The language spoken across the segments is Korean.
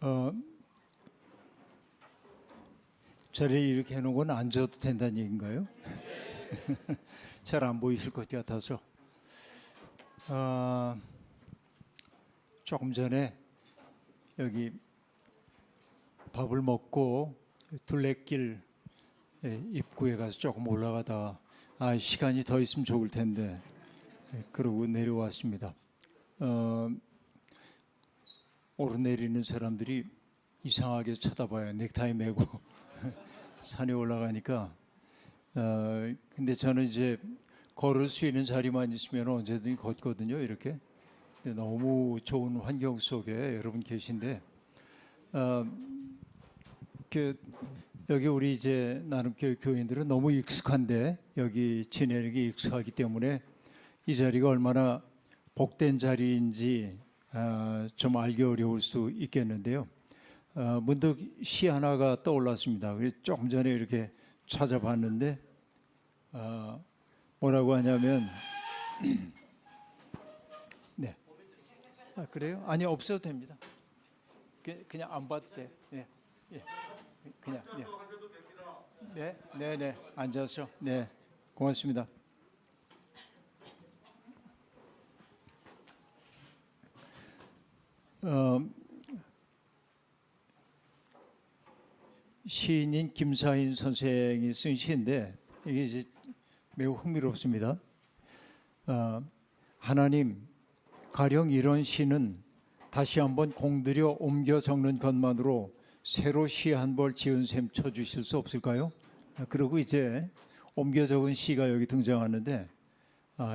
어, 자리를 이렇게 해놓은 건 앉아도 된다는 얘기인가요? 잘 안 보이실 것 같아서. 조금 전에 여기 밥을 먹고 둘레길 입구에 가서 조금 올라가다가 시간이 더 있으면 좋을 텐데 그러고 내려왔습니다. 오르내리는 사람들이 이상하게 쳐다봐요. 넥타이 메고 산에 올라가니까. 근데 저는 이제 걸을 수 있는 자리만 있으면 언제든지 걷거든요. 이렇게. 너무 좋은 환경 속에 여러분 계신데 여기 우리 이제 나눔교회 교인들은 너무 익숙한데 여기 지내는 게 익숙하기 때문에 이 자리가 얼마나 복된 자리인지 좀 알기 어려울 수 있겠는데요. 문득 시 하나가 떠올랐습니다. 조금 전에 이렇게 찾아봤는데 뭐라고 하냐면 네. 그래요? 아니 없어도 됩니다. 그냥 안 봐도 돼. 네. 예. 그냥 네. 네. 앉아서 네. 고맙습니다. 시인인 김사인 선생이 쓴 시인데 이게 이제 매우 흥미롭습니다. 하나님, 가령 이런 시는 다시 한번 공들여 옮겨 적는 것만으로 새로 시 한 벌 지은 셈 쳐주실 수 없을까요? 그리고 이제 옮겨 적은 시가 여기 등장하는데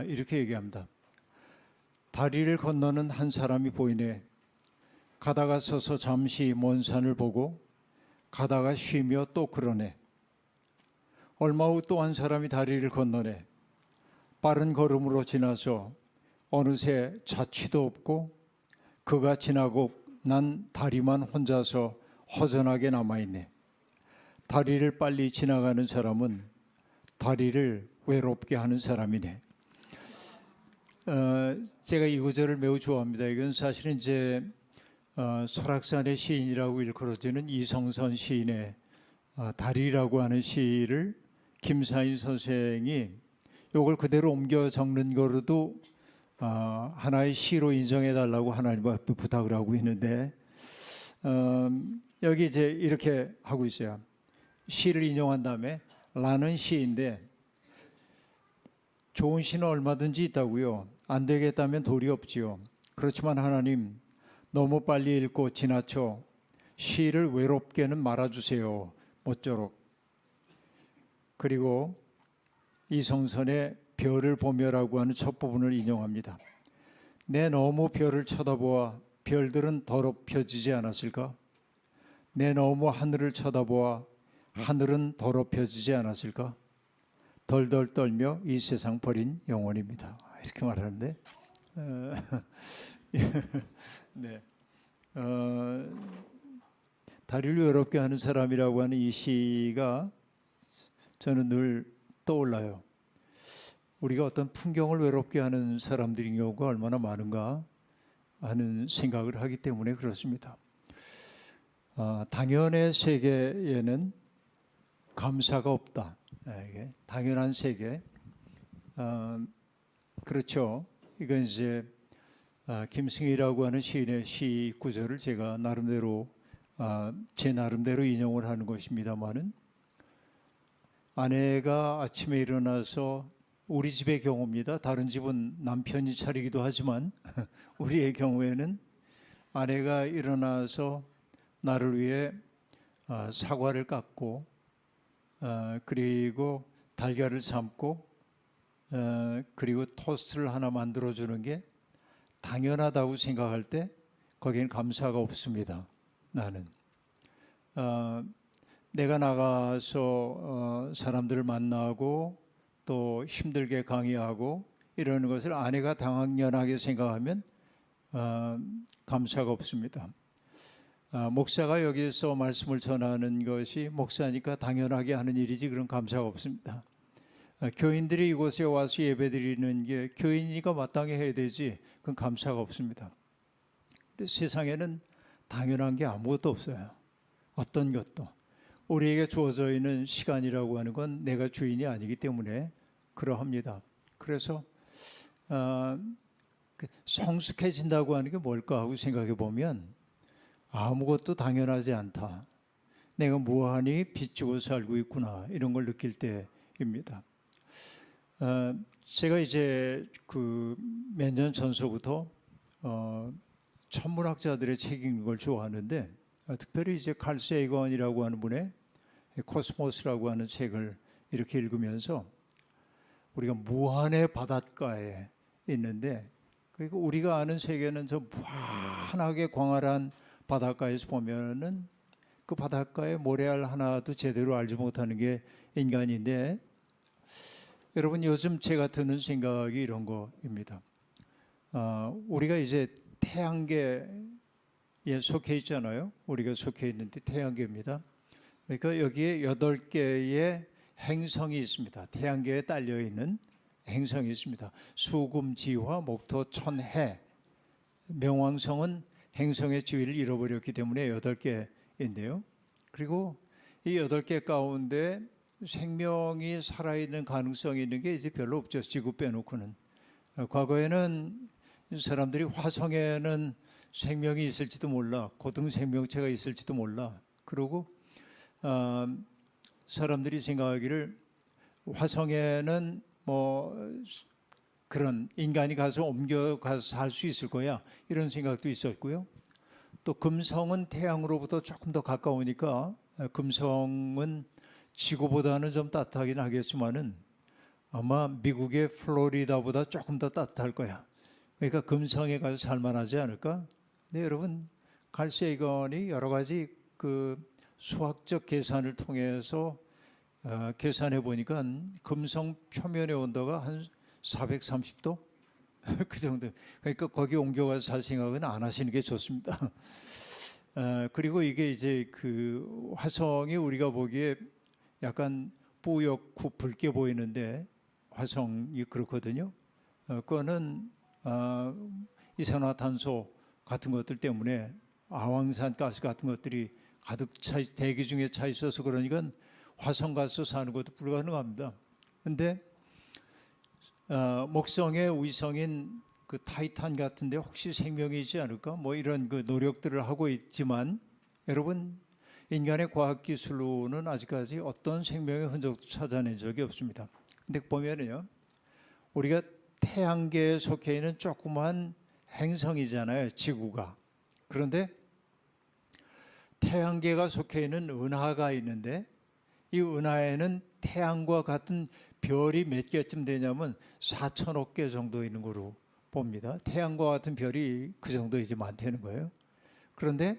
이렇게 얘기합니다. 다리를 건너는 한 사람이 보이네. 가다가 서서 잠시 먼 산을 보고 가다가 쉬며 또 그러네. 얼마 후 또 한 사람이 다리를 건너네. 빠른 걸음으로 지나서 어느새 자취도 없고 그가 지나고 난 다리만 혼자서 허전하게 남아있네. 다리를 빨리 지나가는 사람은 다리를 외롭게 하는 사람이네. 제가 이 구절을 매우 좋아합니다. 이건 사실은 이제 설악산의 시인이라고 일컬어지는 이성선 시인의 다리라고 하는 시를 김사인 선생이 이걸 그대로 옮겨 적는 거로도 하나의 시로 인정해 달라고 하나님 앞에 부탁을 하고 있는데 여기 이제 이렇게 하고 있어요. 시를 인용한 다음에 라는 시인데 좋은 시는 얼마든지 있다고요. 안 되겠다면 도리 없지요. 그렇지만 하나님 너무 빨리 읽고 지나쳐 시를 외롭게는 말아주세요. 모쪼록. 그리고 이성선의 별을 보며라고 하는 첫 부분을 인용합니다. 내 너무 별을 쳐다보아 별들은 더럽혀지지 않았을까? 내 너무 하늘을 쳐다보아 하늘은 더럽혀지지 않았을까? 덜덜 떨며 이 세상 버린 영혼입니다. 이렇게 말하는데 네. 다리를 외롭게 하는 사람이라고 하는 이 시가 저는 늘 떠올라요. 우리가 어떤 풍경을 외롭게 하는 사람들인 경우가 얼마나 많은가 하는 생각을 하기 때문에 그렇습니다. 당연의 세계에는 감사가 없다. 이게 당연한 세계. 그렇죠. 이건 이제 김승희라고 하는 시인의 시 구절을 제가 나름대로 제 나름대로 인용을 하는 것입니다만은 아내가 아침에 일어나서 우리 집의 경우입니다. 다른 집은 남편이 차리기도 하지만 우리의 경우에는 아내가 일어나서 나를 위해 사과를 깎고 그리고 달걀을 삶고 그리고 토스트를 하나 만들어주는 게 당연하다고 생각할 때 거기에는 감사가 없습니다. 나는 내가 나가서 사람들을 만나고 또 힘들게 강의하고 이러는 것을 아내가 당연하게 생각하면 감사가 없습니다. 목사가 여기서 말씀을 전하는 것이 목사니까 당연하게 하는 일이지 그런 감사가 없습니다. 교인들이 이곳에 와서 예배드리는 게 교인이니까 마땅히 해야 되지 그건 감사가 없습니다. 근데 세상에는 당연한 게 아무것도 없어요. 어떤 것도. 우리에게 주어져 있는 시간이라고 하는 건 내가 주인이 아니기 때문에 그러합니다. 그래서 성숙해진다고 하는 게 뭘까 하고 생각해 보면 아무것도 당연하지 않다. 내가 무한히 빚지고 살고 있구나 이런 걸 느낄 때입니다. 제가 이제 그 몇 년 전서부터 천문학자들의 책 읽는 걸 좋아하는데 특별히 이제 칼 세이건이라고 하는 분의 코스모스라고 하는 책을 이렇게 읽으면서 우리가 무한의 바닷가에 있는데 그리고 우리가 아는 세계는 저 무한하게 광활한 바닷가에서 보면은 그 바닷가에 모래알 하나도 제대로 알지 못하는 게 인간인데 여러분 요즘 제가 드는 생각이 이런 거입니다. 우리가 이제 태양계에 속해 있잖아요. 우리가 속해 있는데 태양계입니다. 그러니까 여기에 8개의 행성이 있습니다. 태양계에 딸려 있는 행성이 있습니다. 수금, 지화, 목토, 천, 해. 명왕성은 행성의 지위를 잃어버렸기 때문에 8개인데요. 그리고 이 8개 가운데 생명이 살아있는 가능성이 있는 게 이제 별로 없죠. 지구 빼놓고는. 과거에는 사람들이 화성에는 생명이 있을지도 몰라. 고등 생명체가 있을지도 몰라. 그리고 사람들이 생각하기를 화성에는 뭐 그런 인간이 가서 옮겨가서 살 수 있을 거야. 이런 생각도 있었고요. 또 금성은 태양으로부터 조금 더 가까우니까 금성은 지구보다는 좀 따뜻하긴 하겠지만은 아마 미국의 플로리다보다 조금 더 따뜻할 거야. 그러니까 금성에 가서 살만하지 않을까? 네, 여러분 칼 세이건이 여러 가지 그 수학적 계산을 통해서 계산해 보니까 금성 표면의 온도가 한 430도 그 정도. 그러니까 거기 옮겨가서 살 생각은 안 하시는 게 좋습니다. 그리고 이게 이제 그 화성이 우리가 보기에 약간 뿌옇고 붉게 보이는데 화성이 그렇거든요. 그거는 이산화탄소 같은 것들 때문에 아황산 가스 같은 것들이 가득 대기 중에 차 있어서 그러니까 화성 가서 사는 것도 불가능합니다. 근데 목성의 위성인 그 타이탄 같은데 혹시 생명이 있지 않을까? 뭐 이런 그 노력들을 하고 있지만 여러분 인간의 과학 기술로는 아직까지 어떤 생명의 흔적도 찾아낸 적이 없습니다. 근데 보면은요, 우리가 태양계에 속해 있는 조그만 행성이잖아요, 지구가. 그런데 태양계가 속해 있는 은하가 있는데 이 은하에는 태양과 같은 별이 몇 개쯤 되냐면 4천억 개 정도 있는 거로 봅니다. 태양과 같은 별이 그 정도 이제 많다는 거예요. 그런데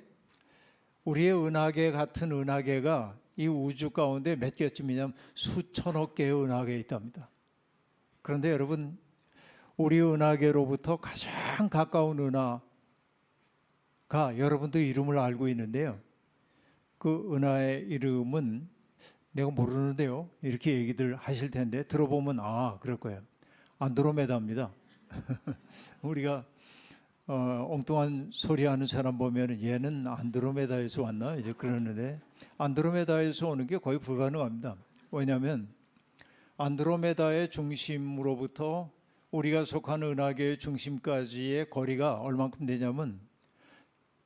우리의 은하계 같은 은하계가 이 우주 가운데 몇 개쯤이냐면 수천억 개의 은하계 있답니다. 그런데 여러분 우리 은하계로부터 가장 가까운 은하가 여러분도 이름을 알고 있는데요. 그 은하의 이름은 내가 모르는데요. 이렇게 얘기들 하실 텐데 들어보면 그럴 거예요. 안드로메다입니다. 우리가 엉뚱한 소리 하는 사람 보면 얘는 안드로메다에서 왔나 이제 그러는데 안드로메다에서 오는 게 거의 불가능합니다. 왜냐하면 안드로메다의 중심으로부터 우리가 속하는 은하계의 중심까지의 거리가 얼만큼 되냐면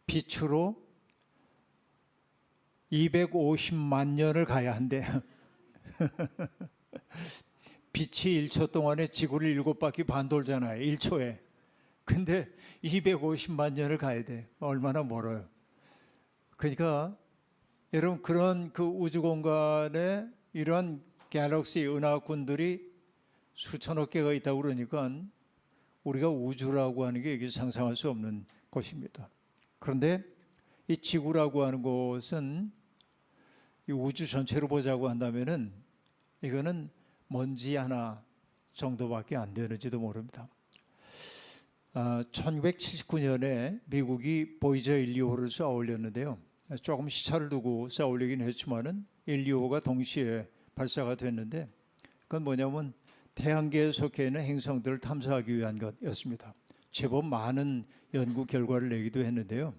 빛으로 250만 년을 가야 한대요. 빛이 1초 동안에 지구를 7바퀴 반 돌잖아요. 1초에. 근데 250만 년을 가야 돼. 얼마나 멀어요. 그러니까 여러분 그런 그 우주 공간에 이런 갤럭시 은하군들이 수천억 개가 있다고 그러니까 우리가 우주라고 하는 게 이게 상상할 수 없는 것입니다. 그런데 이 지구라고 하는 것은 이 우주 전체로 보자고 한다면은 이거는 먼지 하나 정도밖에 안 되는지도 모릅니다. 1979년에 미국이 보이저 1, 2호를 쏘아 올렸는데요. 조금 시차를 두고 쏘아 올리긴 했지만은 1, 2호가 동시에 발사가 됐는데 그건 뭐냐면 태양계에 속해 있는 행성들을 탐사하기 위한 것이었습니다. 제법 많은 연구 결과를 내기도 했는데요.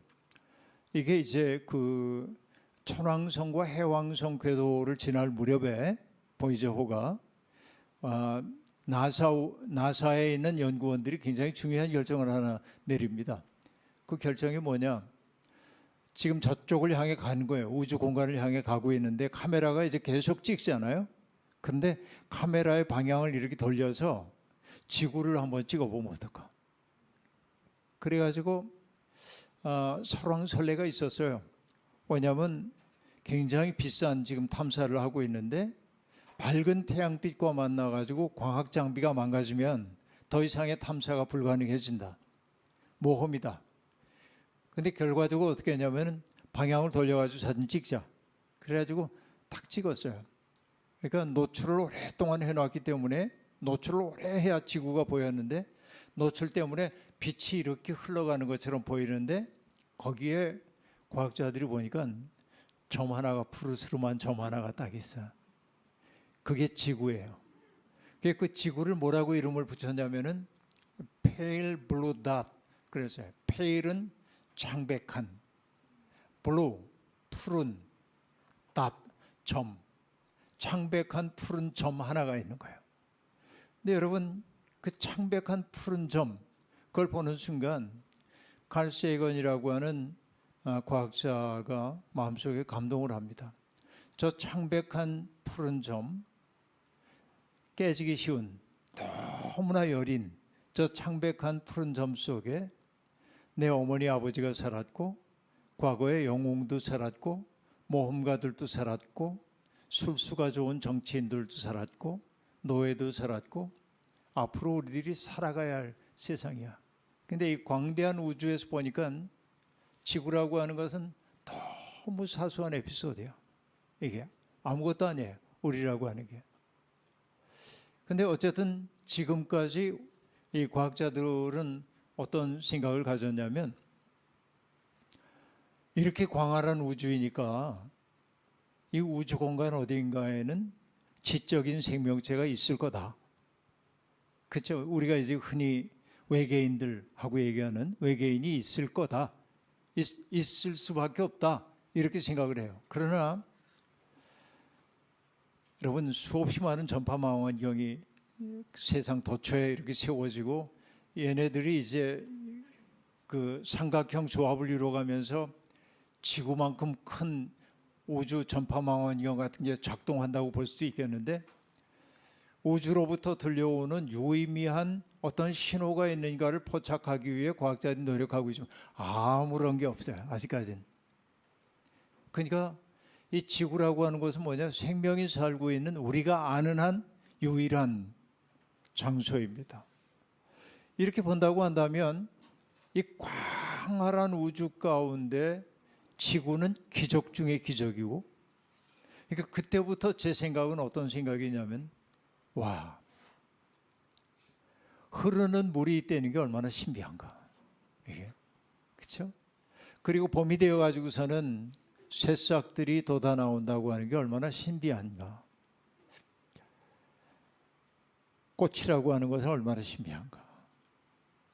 이게 이제 그 천왕성과 해왕성 궤도를 지날 무렵에 보이저호가 나사에 있는 연구원들이 굉장히 중요한 결정을 하나 내립니다. 그 결정이 뭐냐? 지금 저쪽을 향해 가는 거예요. 우주 공간을 향해 가고 있는데 카메라가 이제 계속 찍잖아요. 그런데 카메라의 방향을 이렇게 돌려서 지구를 한번 찍어보면 어떨까? 그래가지고 설왕설래가 있었어요. 왜냐하면 굉장히 비싼 지금 탐사를 하고 있는데 밝은 태양빛과 만나가지고 과학 장비가 망가지면 더 이상의 탐사가 불가능해진다. 모험이다. 근데 결과적으로 어떻게 했냐면 방향을 돌려가지고 사진 찍자. 그래가지고 딱 찍었어요. 그러니까 노출을 오랫동안 해놨기 때문에 노출을 오래 해야 지구가 보였는데 노출 때문에 빛이 이렇게 흘러가는 것처럼 보이는데 거기에 과학자들이 보니까 점 하나가 푸르스름한 점 하나가 딱 있어. 그게 지구예요. 그 지구를 뭐라고 이름을 붙였냐면은 pale blue dot. 그래서요. pale은 창백한, blue 푸른, dot 점, 창백한 푸른 점 하나가 있는 거예요. 근데 여러분 그 창백한 푸른 점 그걸 보는 순간 칼 세이건이라고 하는 과학자가 마음속에 감동을 합니다. 저 창백한 푸른 점, 깨지기 쉬운 너무나 여린 저 창백한 푸른 점 속에 내 어머니 아버지가 살았고 과거에 영웅도 살았고 모험가들도 살았고 술수가 좋은 정치인들도 살았고 노예도 살았고 앞으로 우리들이 살아가야 할 세상이야. 근데 이 광대한 우주에서 보니까 지구라고 하는 것은 너무 사소한 에피소드예요. 이게 아무것도 아니에요. 우리라고 하는 게. 근데 어쨌든 지금까지 이 과학자들은 어떤 생각을 가졌냐면 이렇게 광활한 우주이니까 이 우주 공간 어딘가에는 지적인 생명체가 있을 거다. 그렇죠? 우리가 이제 흔히 외계인들하고 얘기하는 외계인이 있을 거다. 있을 수밖에 없다. 이렇게 생각을 해요. 그러나 여러분 수없이 많은 전파망원경이 세상 도처에 이렇게 세워지고 얘네들이 이제 그 삼각형 조합을 이루어가면서 지구만큼 큰 우주 전파망원경 같은 게 작동한다고 볼 수도 있겠는데 우주로부터 들려오는 유의미한 어떤 신호가 있는가를 포착하기 위해 과학자들이 노력하고 있지만 아무런 게 없어요. 아직까지는. 그러니까 이 지구라고 하는 것은 뭐냐? 생명이 살고 있는 우리가 아는 한 유일한 장소입니다. 이렇게 본다고 한다면 이 광활한 우주 가운데 지구는 기적 중의 기적이고 그러니까 그때부터 제 생각은 어떤 생각이냐면 와, 흐르는 물이 있다는 게 얼마나 신비한가. 이게. 그렇죠? 그리고 봄이 되어 가지고서는 새싹들이 돋아 나온다고 하는 게 얼마나 신비한가. 꽃이라고 하는 것은 얼마나 신비한가.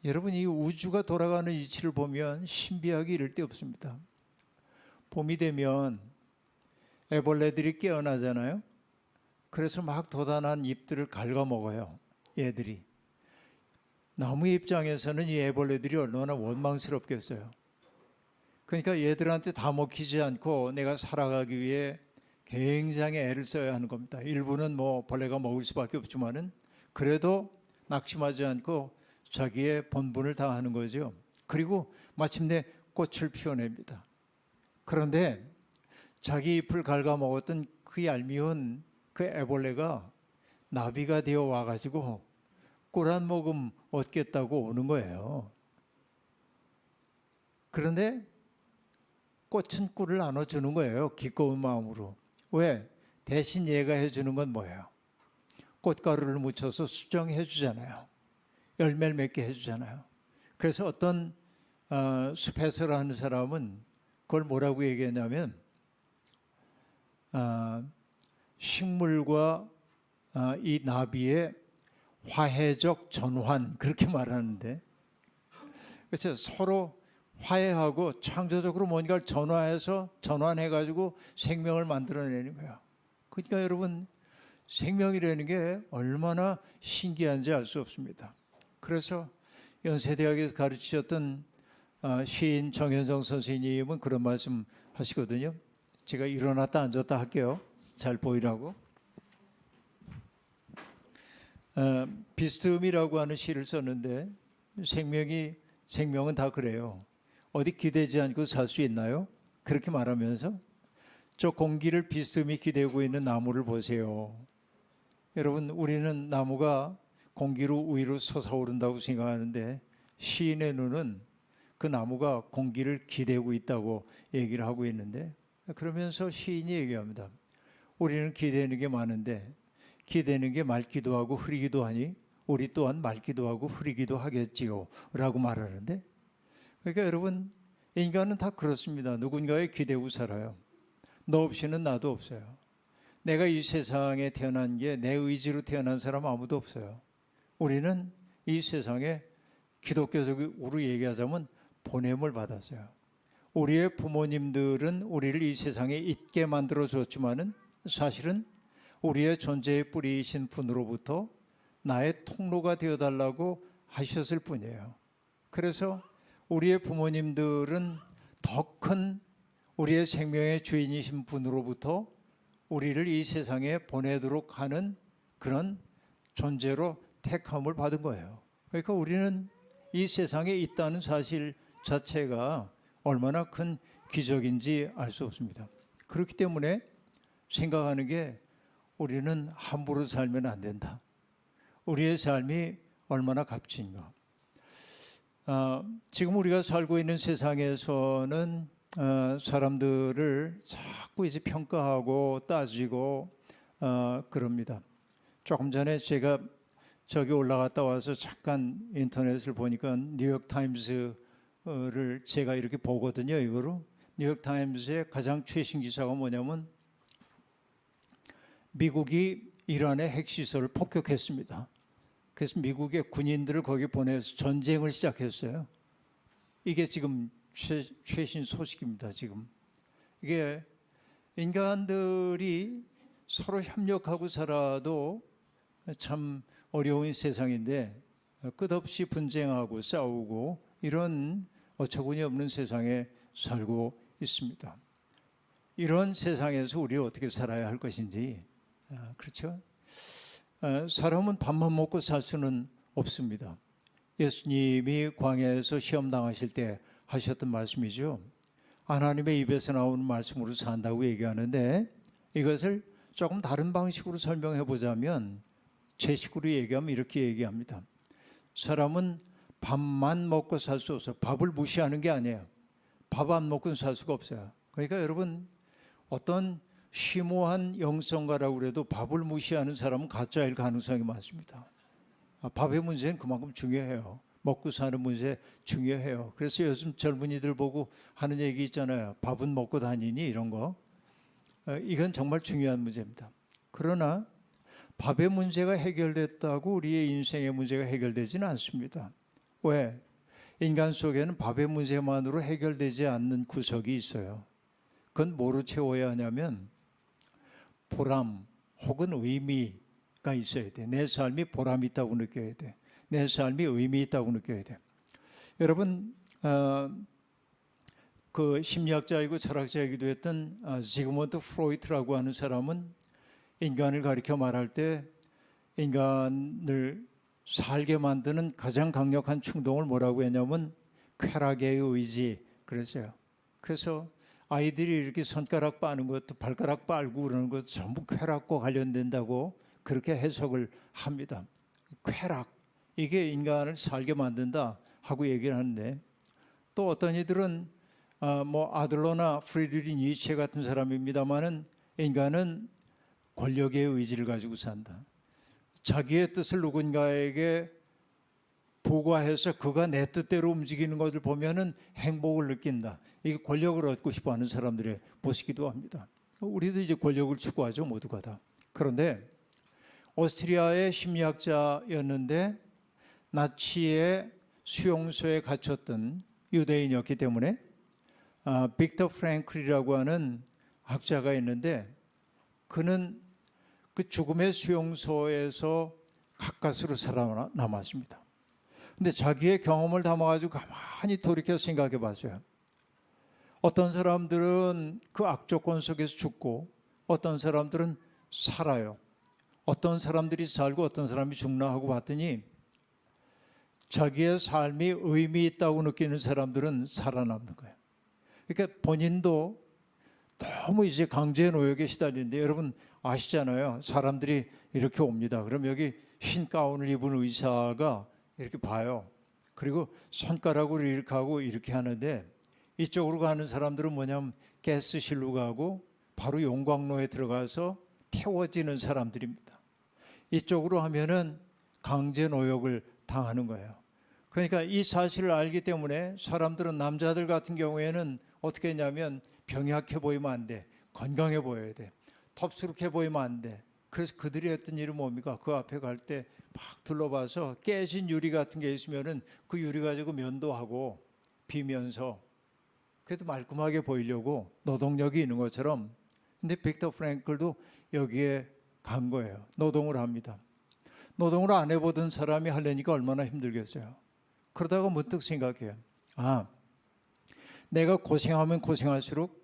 여러분 이 우주가 돌아가는 이치를 보면 신비하기 이를 데 없습니다. 봄이 되면 애벌레들이 깨어나잖아요. 그래서 막 돋아난 잎들을 갉아먹어요. 얘들이. 나무 입장에서는 이 애벌레들이 얼마나 원망스럽겠어요. 그러니까 얘들한테 다 먹히지 않고 내가 살아가기 위해 굉장히 애를 써야 하는 겁니다. 일부는 뭐 벌레가 먹을 수밖에 없지만은 그래도 낙심하지 않고 자기의 본분을 다하는 거죠. 그리고 마침내 꽃을 피워냅니다. 그런데 자기 잎을 갉아먹었던 그 얄미운 그 애벌레가 나비가 되어 와가지고 꿀 한 모금 얻겠다고 오는 거예요. 그런데 꽃은 꿀을 나눠주는 거예요. 기꺼운 마음으로. 왜? 대신 얘가 해주는 건 뭐예요? 꽃가루를 묻혀서 수정해 주잖아요. 열매를 맺게 해주잖아요. 그래서 어떤 숲해설을 하는 사람은 그걸 뭐라고 얘기했냐면 식물과 이 나비의 화해적 전환 그렇게 말하는데 그래서 서로 화해하고 창조적으로 뭔가를 전환해가지고 생명을 만들어내는 거야. 그러니까 여러분, 생명이라는 게 얼마나 신기한지 알 수 없습니다. 그래서 연세대학에서 가르치셨던 시인 정현정 선생님은 그런 말씀 하시거든요. 제가 일어났다 앉았다 할게요. 잘 보이라고. 비스듬이라고 하는 시를 썼는데 생명은 다 그래요. 어디 기대지 않고 살 수 있나요? 그렇게 말하면서 저 공기를 비스듬히 기대고 있는 나무를 보세요. 여러분, 우리는 나무가 공기로 위로 솟아오른다고 생각하는데 시인의 눈은 그 나무가 공기를 기대고 있다고 얘기를 하고 있는데, 그러면서 시인이 얘기합니다. 우리는 기대는 게 많은데 기대는 게 맑기도 하고 흐리기도 하니 우리 또한 맑기도 하고 흐리기도 하겠지요 라고 말하는데, 그러니까 여러분, 인간은 다 그렇습니다. 누군가에 기대고 살아요. 너 없이는 나도 없어요. 내가 이 세상에 태어난 게 내 의지로 태어난 사람 아무도 없어요. 우리는 이 세상에 기독교적으로 얘기하자면 보냄을 받았어요. 우리의 부모님들은 우리를 이 세상에 있게 만들어 줬지만은 사실은 우리의 존재의 뿌리이신 분으로부터 나의 통로가 되어달라고 하셨을 뿐이에요. 그래서 우리의 부모님들은 더 큰 우리의 생명의 주인이신 분으로부터 우리를 이 세상에 보내도록 하는 그런 존재로 택함을 받은 거예요. 그러니까 우리는 이 세상에 있다는 사실 자체가 얼마나 큰 기적인지 알 수 없습니다. 그렇기 때문에 생각하는 게 우리는 함부로 살면 안 된다. 우리의 삶이 얼마나 값진가. 지금 우리가 살고 있는 세상에서는 사람들을 자꾸 이제 평가하고 따지고 그럽니다. 조금 전에 제가 저기 올라갔다 와서 잠깐 인터넷을 보니까 뉴욕 타임스를 제가 이렇게 보거든요. 이거로 뉴욕 타임스의 가장 최신 기사가 뭐냐면 미국이 이란의 핵시설을 폭격했습니다. 그래서 미국의 군인들을 거기 보내서 전쟁을 시작했어요. 이게 지금 최신 소식입니다. 지금 이게 인간들이 서로 협력하고 살아도 참 어려운 세상인데 끝없이 분쟁하고 싸우고 이런 어처구니 없는 세상에 살고 있습니다. 이런 세상에서 우리 어떻게 살아야 할 것인지, 그렇죠? 사람은 밥만 먹고 살 수는 없습니다. 예수님이 광야에서 시험 당하실 때 하셨던 말씀이죠. 하나님의 입에서 나오는 말씀으로 산다고 얘기하는데, 이것을 조금 다른 방식으로 설명해 보자면 제 식으로 얘기하면 이렇게 얘기합니다. 사람은 밥만 먹고 살 수 없어요. 밥을 무시하는 게 아니에요. 밥 안 먹고는 살 수가 없어요. 그러니까 여러분, 어떤 심오한 영성가라고 그래도 밥을 무시하는 사람은 가짜일 가능성이 많습니다. 밥의 문제는 그만큼 중요해요. 먹고 사는 문제 중요해요. 그래서 요즘 젊은이들 보고 하는 얘기 있잖아요. 밥은 먹고 다니니 이런 거. 이건 정말 중요한 문제입니다. 그러나 밥의 문제가 해결됐다고 우리의 인생의 문제가 해결되지는 않습니다. 왜? 인간 속에는 밥의 문제만으로 해결되지 않는 구석이 있어요. 그건 뭐로 채워야 하냐면 보람 혹은 의미가 있어야 돼. 내 삶이 보람 있다고 느껴야 돼. 내 삶이 의미 있다고 느껴야 돼. 여러분, 그 심리학자이고 철학자이기도 했던 지그문드 프로이트라고 하는 사람은 인간을 가리켜 말할 때 인간을 살게 만드는 가장 강력한 충동을 뭐라고 했냐면 쾌락의 의지 그랬어요. 그래서 아이들이 이렇게 손가락 빠는 것도 발가락 빨고 그러는 것도 전부 쾌락과 관련된다고 그렇게 해석을 합니다. 쾌락, 이게 인간을 살게 만든다 하고 얘기를 하는데, 또 어떤 이들은 뭐 아들러나 프리드리히 니체 같은 사람입니다만은 인간은 권력의 의지를 가지고 산다. 자기의 뜻을 누군가에게 부과해서 그가 내 뜻대로 움직이는 것을 보면은 행복을 느낀다. 이게 권력을 얻고 싶어하는 사람들의 모습이기도 합니다. 우리도 이제 권력을 추구하죠, 모두가 다. 그런데 오스트리아의 심리학자였는데 나치의 수용소에 갇혔던 유대인이었기 때문에 빅터 프랭클이라고 하는 학자가 있는데 그는 그 죽음의 수용소에서 가까스로 살아남았습니다. 근데 자기의 경험을 담아가지고 가만히 돌이켜 생각해 봤어요. 어떤 사람들은 그 악조건 속에서 죽고 어떤 사람들은 살아요. 어떤 사람들이 살고 어떤 사람이 죽나 하고 봤더니 자기의 삶이 의미 있다고 느끼는 사람들은 살아남는 거예요. 그러니까 본인도 너무 이제 강제 노역에 시달리는데 여러분 아시잖아요. 사람들이 이렇게 옵니다. 그럼 여기 흰 가운을 입은 의사가 이렇게 봐요. 그리고 손가락으로 이렇게 하고 이렇게 하는데 이쪽으로 가는 사람들은 뭐냐면 가스실로 가고 바로 용광로에 들어가서 태워지는 사람들입니다. 이쪽으로 하면은 강제 노역을 당하는 거예요. 그러니까 이 사실을 알기 때문에 사람들은 남자들 같은 경우에는 어떻게 했냐면 병약해 보이면 안 돼. 건강해 보여야 돼. 덥수룩해 보이면 안 돼. 그래서 그들이 했던 일은 뭡니까? 그 앞에 갈 때 막 둘러봐서 깨진 유리 같은 게 있으면은 그 유리 가지고 면도하고 비면서 그래도 말끔하게 보이려고 노동력이 있는 것처럼. 근데 빅터 프랭클도 여기에 간 거예요. 노동을 합니다. 노동을 안 해보던 사람이 하려니까 얼마나 힘들겠어요. 그러다가 문득 생각해요. 내가 고생하면 고생할수록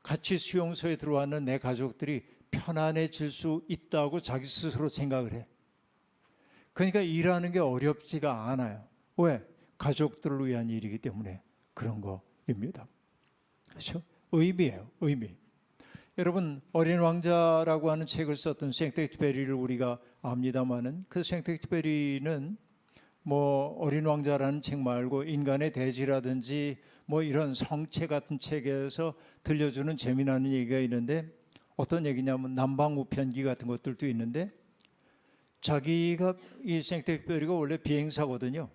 같이 수용소에 들어왔는 내 가족들이 편안해질 수 있다고 자기 스스로 생각을 해. 그러니까 일하는 게 어렵지가 않아요. 왜? 가족들을 위한 일이기 때문에 그런 거입니다. 그렇죠? 의미예요. 의미. 여러분 어린 왕자라고 하는 책을 썼던 생텍쥐페리를 우리가 압니다마는 그 생텍쥐페리는 뭐 어린 왕자라는 책 말고 인간의 대지라든지 뭐 이런 성체 같은 책에서 들려주는 재미나는 얘기가 있는데 어떤 얘기냐면 남방우편기 같은 것들도 있는데 자기가 이 생텍쥐페리가 원래 비행사거든요.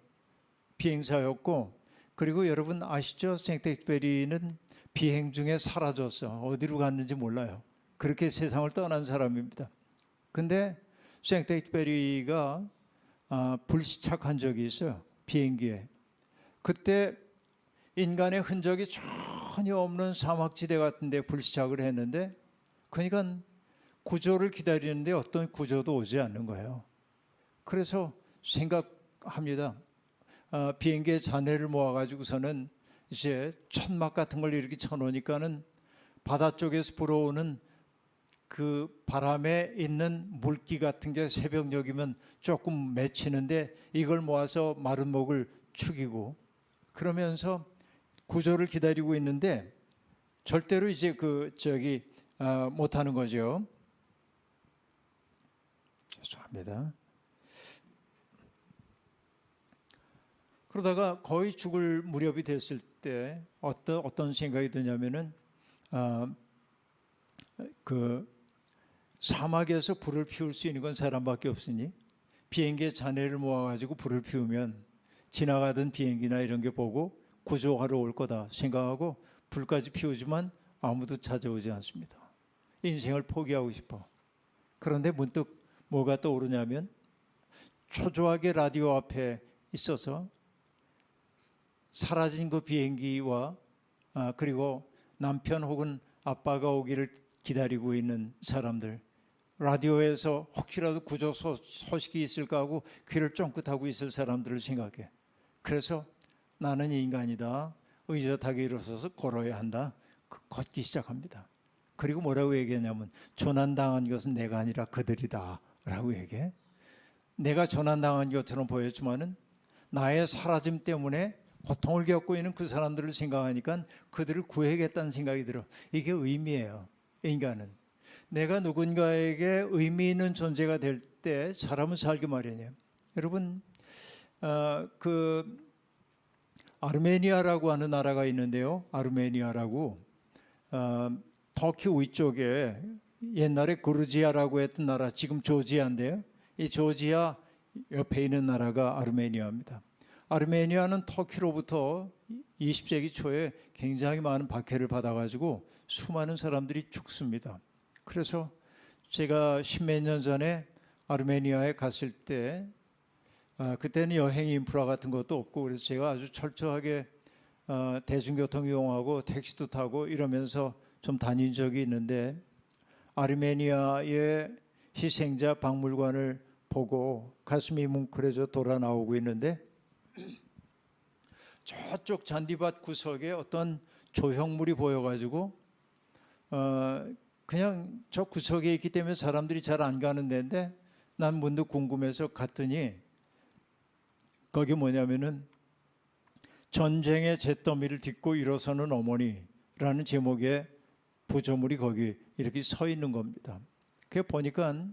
비행사였고 그리고 여러분 아시죠? 생텍쥐페리는 비행 중에 사라졌어. 어디로 갔는지 몰라요. 그렇게 세상을 떠난 사람입니다. 근데 생텍쥐페리가 불시착한 적이 있어요. 비행기에. 그때 인간의 흔적이 전혀 없는 사막지대 같은 데 불시착을 했는데 그러니까 구조를 기다리는데 어떤 구조도 오지 않는 거예요. 그래서 생각합니다. 비행기에 잔해를 모아가지고서는 이제 천막 같은 걸 이렇게 쳐놓으니까는 바다 쪽에서 불어오는 그 바람에 있는 물기 같은 게 새벽녘이면 조금 맺히는데 이걸 모아서 마른 목을 축이고 그러면서 구조를 기다리고 있는데 절대로 이제 못하는 거죠. 죄송합니다. 그러다가 거의 죽을 무렵이 됐을 때 어떤 생각이 드냐면은 그 사막에서 불을 피울 수 있는 건 사람밖에 없으니 비행기에 잔해를 모아가지고 불을 피우면 지나가던 비행기나 이런 게 보고 구조하러 올 거다 생각하고 불까지 피우지만 아무도 찾아오지 않습니다. 인생을 포기하고 싶어. 그런데 문득 뭐가 떠오르냐면 초조하게 라디오 앞에 있어서 사라진 그 비행기와 그리고 남편 혹은 아빠가 오기를 기다리고 있는 사람들 라디오에서 혹시라도 구조 소식이 있을까 하고 귀를 쫑긋하고 있을 사람들을 생각해. 그래서 나는 인간이다. 의젓하게 일어서서 걸어야 한다. 걷기 시작합니다. 그리고 뭐라고 얘기하냐면 조난당한 것은 내가 아니라 그들이다 라고 얘기해. 내가 조난당한 것처럼 보였지만은 나의 사라짐 때문에 고통을 겪고 있는 그 사람들을 생각하니까 그들을 구해야겠다는 생각이 들어. 이게 의미예요. 인간은 내가 누군가에게 의미 있는 존재가 될 때 사람은 살기 마련이에요. 여러분 그 아르메니아라고 하는 나라가 있는데요. 아르메니아라고 터키 위쪽에 옛날에 그루지아라고 했던 나라 지금 조지아인데요. 이 조지아 옆에 있는 나라가 아르메니아입니다. 아르메니아는 터키로부터 20세기 초에 굉장히 많은 박해를 받아가지고 수많은 사람들이 죽습니다. 그래서 제가 십몇 년 전에 아르메니아에 갔을 때 그때는 여행 인프라 같은 것도 없고 그래서 제가 아주 철저하게 대중교통 이용하고 택시도 타고 이러면서 좀 다닌 적이 있는데 아르메니아의 희생자 박물관을 보고 가슴이 뭉클해져 돌아 나오고 있는데 저쪽 잔디밭 구석에 어떤 조형물이 보여가지고 그냥 저 구석에 있기 때문에 사람들이 잘 안 가는 데인데 난 문득 궁금해서 갔더니 거기 뭐냐면은 전쟁의 잿더미를 딛고 일어서는 어머니라는 제목의 부조물이 거기 이렇게 서 있는 겁니다. 그게 보니까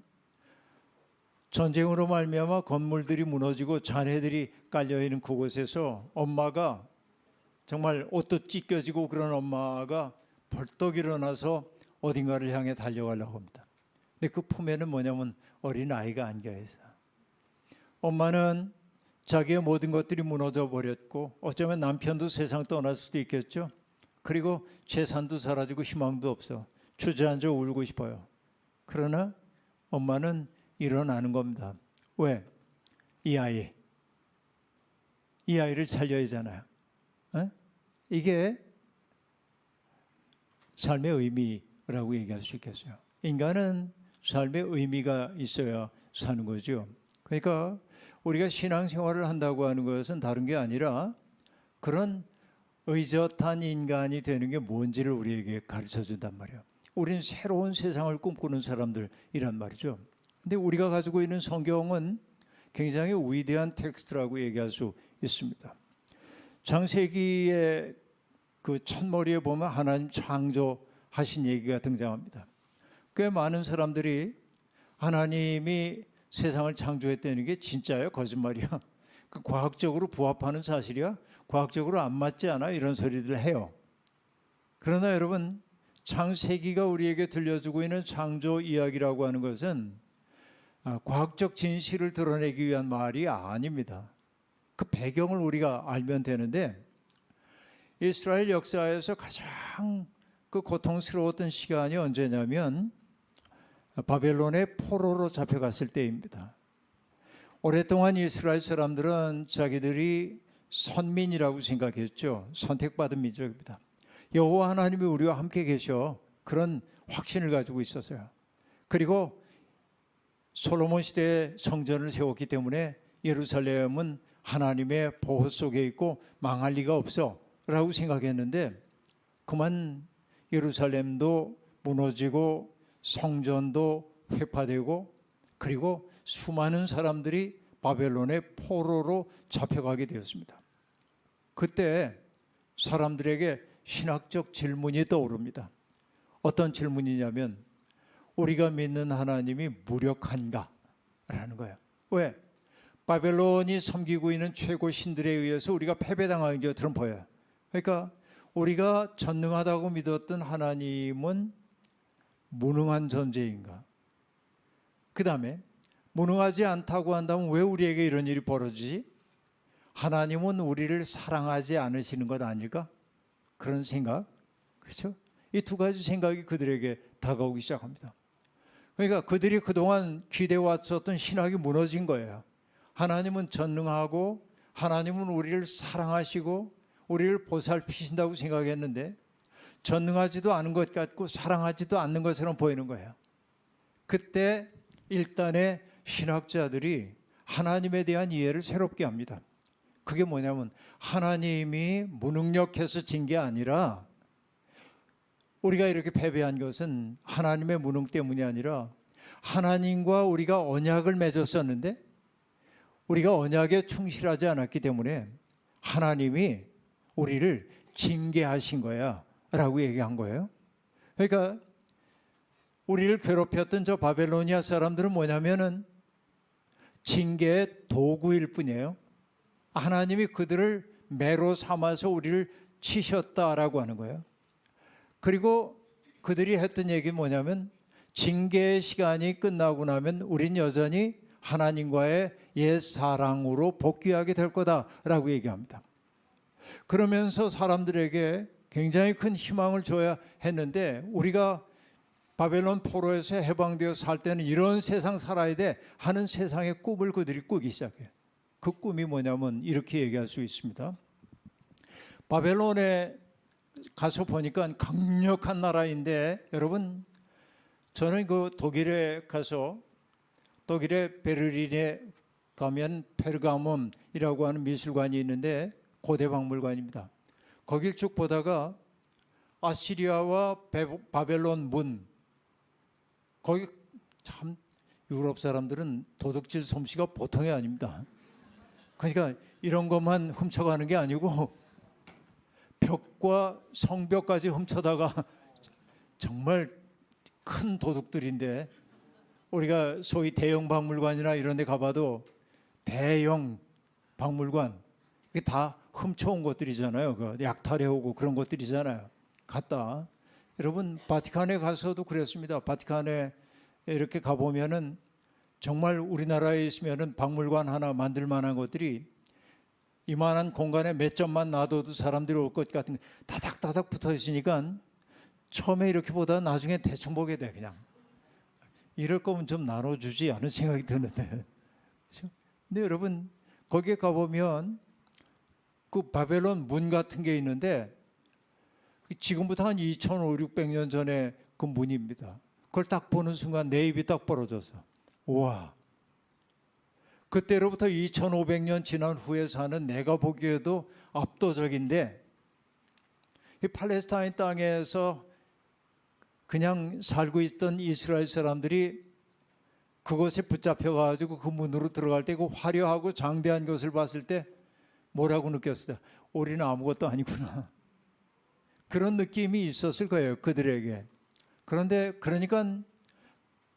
전쟁으로 말미암아 건물들이 무너지고 잔해들이 깔려 있는 그곳에서 엄마가 정말 옷도 찢겨지고 그런 엄마가 벌떡 일어나서 어딘가를 향해 달려가려고 합니다. 근데 그 품에는 뭐냐면 어린 아이가 안겨 있어. 엄마는 자기의 모든 것들이 무너져 버렸고 어쩌면 남편도 세상 떠날 수도 있겠죠. 그리고 재산도 사라지고 희망도 없어. 주저앉아 울고 싶어요. 그러나 엄마는 일어나는 겁니다. 왜? 이 아이를 살려야 하잖아요. 이게 삶의 의미라고 얘기할 수 있겠어요. 인간은 삶의 의미가 있어야 사는 거죠. 그러니까 우리가 신앙생활을 한다고 하는 것은 다른 게 아니라 그런 의젓한 인간이 되는 게 뭔지를 우리에게 가르쳐 준단 말이에요. 우리는 새로운 세상을 꿈꾸는 사람들이란 말이죠. 근데 우리가 가지고 있는 성경은 굉장히 위대한 텍스트라고 얘기할 수 있습니다. 창세기의 그 첫머리에 보면 하나님 창조하신 얘기가 등장합니다. 꽤 많은 사람들이 하나님이 세상을 창조했다는 게 진짜예요? 거짓말이야? 그 과학적으로 부합하는 사실이야? 과학적으로 안 맞지 않아? 이런 소리들 해요. 그러나 여러분, 창세기가 우리에게 들려주고 있는 창조 이야기라고 하는 것은 과학적 진실을 드러내기 위한 말이 아닙니다. 그 배경을 우리가 알면 되는데 이스라엘 역사에서 가장 그 고통스러웠던 시간이 언제냐면 바벨론의 포로로 잡혀갔을 때입니다. 오랫동안 이스라엘 사람들은 자기들이 선민이라고 생각했죠. 선택받은 민족입니다. 여호와 하나님이 우리와 함께 계셔. 그런 확신을 가지고 있었어요. 그리고 솔로몬 시대에 성전을 세웠기 때문에 예루살렘은 하나님의 보호 속에 있고 망할 리가 없어 라고 생각했는데 그만 예루살렘도 무너지고 성전도 회파되고 그리고 수많은 사람들이 바벨론의 포로로 잡혀가게 되었습니다. 그때 사람들에게 신학적 질문이 떠오릅니다. 어떤 질문이냐면 우리가 믿는 하나님이 무력한가? 라는 거예요. 왜? 바벨론이 섬기고 있는 최고 신들에 의해서 우리가 패배당한 것처럼 보여요. 그러니까 우리가 전능하다고 믿었던 하나님은 무능한 존재인가? 그 다음에 무능하지 않다고 한다면 왜 우리에게 이런 일이 벌어지지? 하나님은 우리를 사랑하지 않으시는 것 아닐까? 그런 생각, 그렇죠? 이 두 가지 생각이 그들에게 다가오기 시작합니다. 그러니까 그들이 그동안 기대왔었던 신학이 무너진 거예요. 하나님은 전능하고 하나님은 우리를 사랑하시고 우리를 보살피신다고 생각했는데 전능하지도 않은 것 같고 사랑하지도 않는 것처럼 보이는 거예요. 그때 일단의 신학자들이 하나님에 대한 이해를 새롭게 합니다. 그게 뭐냐면 하나님이 무능력해서 진 게 아니라 우리가 이렇게 패배한 것은 하나님의 무능 때문이 아니라 하나님과 우리가 언약을 맺었었는데 우리가 언약에 충실하지 않았기 때문에 하나님이 우리를 징계하신 거야 라고 얘기한 거예요. 그러니까 우리를 괴롭혔던 저 바벨로니아 사람들은 뭐냐면은 징계의 도구일 뿐이에요. 하나님이 그들을 매로 삼아서 우리를 치셨다라고 하는 거예요. 그리고 그들이 했던 얘기는 뭐냐면 징계의 시간이 끝나고 나면 우린 여전히 하나님과의 옛 사랑으로 복귀하게 될 거다라고 얘기합니다. 그러면서 사람들에게 굉장히 큰 희망을 줘야 했는데 우리가 바벨론 포로에서 해방되어 살 때는 이런 세상 살아야 돼 하는 세상의 꿈을 그들이 꾸기 시작해요. 그 꿈이 뭐냐면 이렇게 얘기할 수 있습니다. 바벨론에 가서 보니까 강력한 나라인데 여러분, 저는 그 독일에 가서 독일의 베를린에 가면 페르가몬이라고 하는 미술관이 있는데 고대 박물관입니다. 거길 쭉 보다가 아시리아와 바벨론 문, 거기 참 유럽 사람들은 도둑질 솜씨가 보통이 아닙니다. 그러니까 이런 것만 훔쳐가는 게 아니고 벽과 성벽까지 훔쳐다가 정말 큰 도둑들인데, 우리가 소위 대형 박물관이나 이런 데 가봐도 대형 박물관, 이게 다 훔쳐온 것들이잖아요. 그 약탈해오고 그런 것들이잖아요. 갔다. 여러분, 바티칸에 가서도 그랬습니다. 바티칸에 이렇게 가보면은 정말 우리나라에 있으면은 박물관 하나 만들 만한 것들이 이만한 공간에 몇 점만 놔둬도 사람들이 올 것 같은데 다닥다닥 붙어 있으니까 처음에 이렇게 보다 나중에 대충 보게 돼. 그냥 이럴 거면 좀 나눠주지 않은 생각이 드는데. 근데 여러분, 거기에 가보면 그 바벨론 문 같은 게 있는데 지금부터 한 2,500, 600년 전에 그 문입니다. 그걸 딱 보는 순간 내 입이 딱 벌어져서, 우와, 그때로부터 2,500년 지난 후에 사는 내가 보기에도 압도적인데, 이 팔레스타인 땅에서 그냥 살고 있던 이스라엘 사람들이 그곳에 붙잡혀가지고 그 문으로 들어갈 때 그 화려하고 장대한 것을 봤을 때 뭐라고 느꼈어요? 우리는 아무것도 아니구나. 그런 느낌이 있었을 거예요, 그들에게. 그런데 그러니까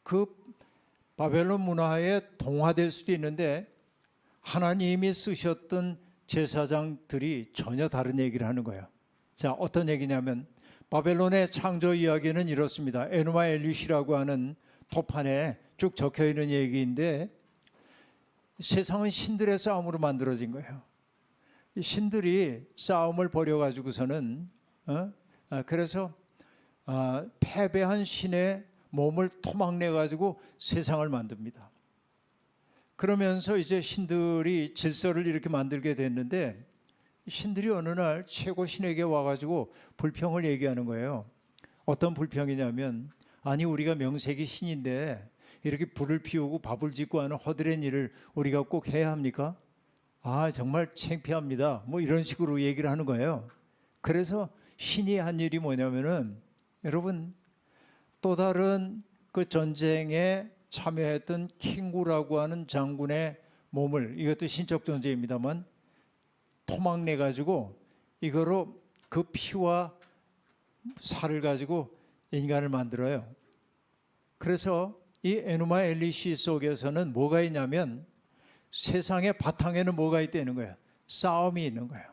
그 바벨론 문화에 동화될 수도 있는데 하나님이 쓰셨던 제사장들이 전혀 다른 얘기를 하는 거예요. 자, 어떤 얘기냐면 바벨론의 창조 이야기는 이렇습니다. 에누마 엘리시라고 하는 토판에 쭉 적혀 있는 얘기인데, 세상은 신들의 싸움으로 만들어진 거예요. 신들이 싸움을 벌여가지고서는 그래서 패배한 신의 몸을 토막내가지고 세상을 만듭니다. 그러면서 이제 신들이 질서를 이렇게 만들게 됐는데, 신들이 어느 날 최고 신에게 와가지고 불평을 얘기하는 거예요. 어떤 불평이냐면, 아니 우리가 명색이 신인데 이렇게 불을 피우고 밥을 짓고 하는 허드렛 일을 우리가 꼭 해야 합니까? 아 정말 창피합니다. 뭐 이런 식으로 얘기를 하는 거예요. 그래서 신이 한 일이 뭐냐면은, 여러분, 또 다른 그 전쟁에 참여했던 킹구라고 하는 장군의 몸을, 이것도 신적 존재입니다만, 토막내 가지고 이거로 그 피와 살을 가지고 인간을 만들어요. 그래서 이 에누마 엘리시 속에서는 뭐가 있냐면, 세상의 바탕에는 뭐가 있다는 거예요? 싸움이 있는 거예요.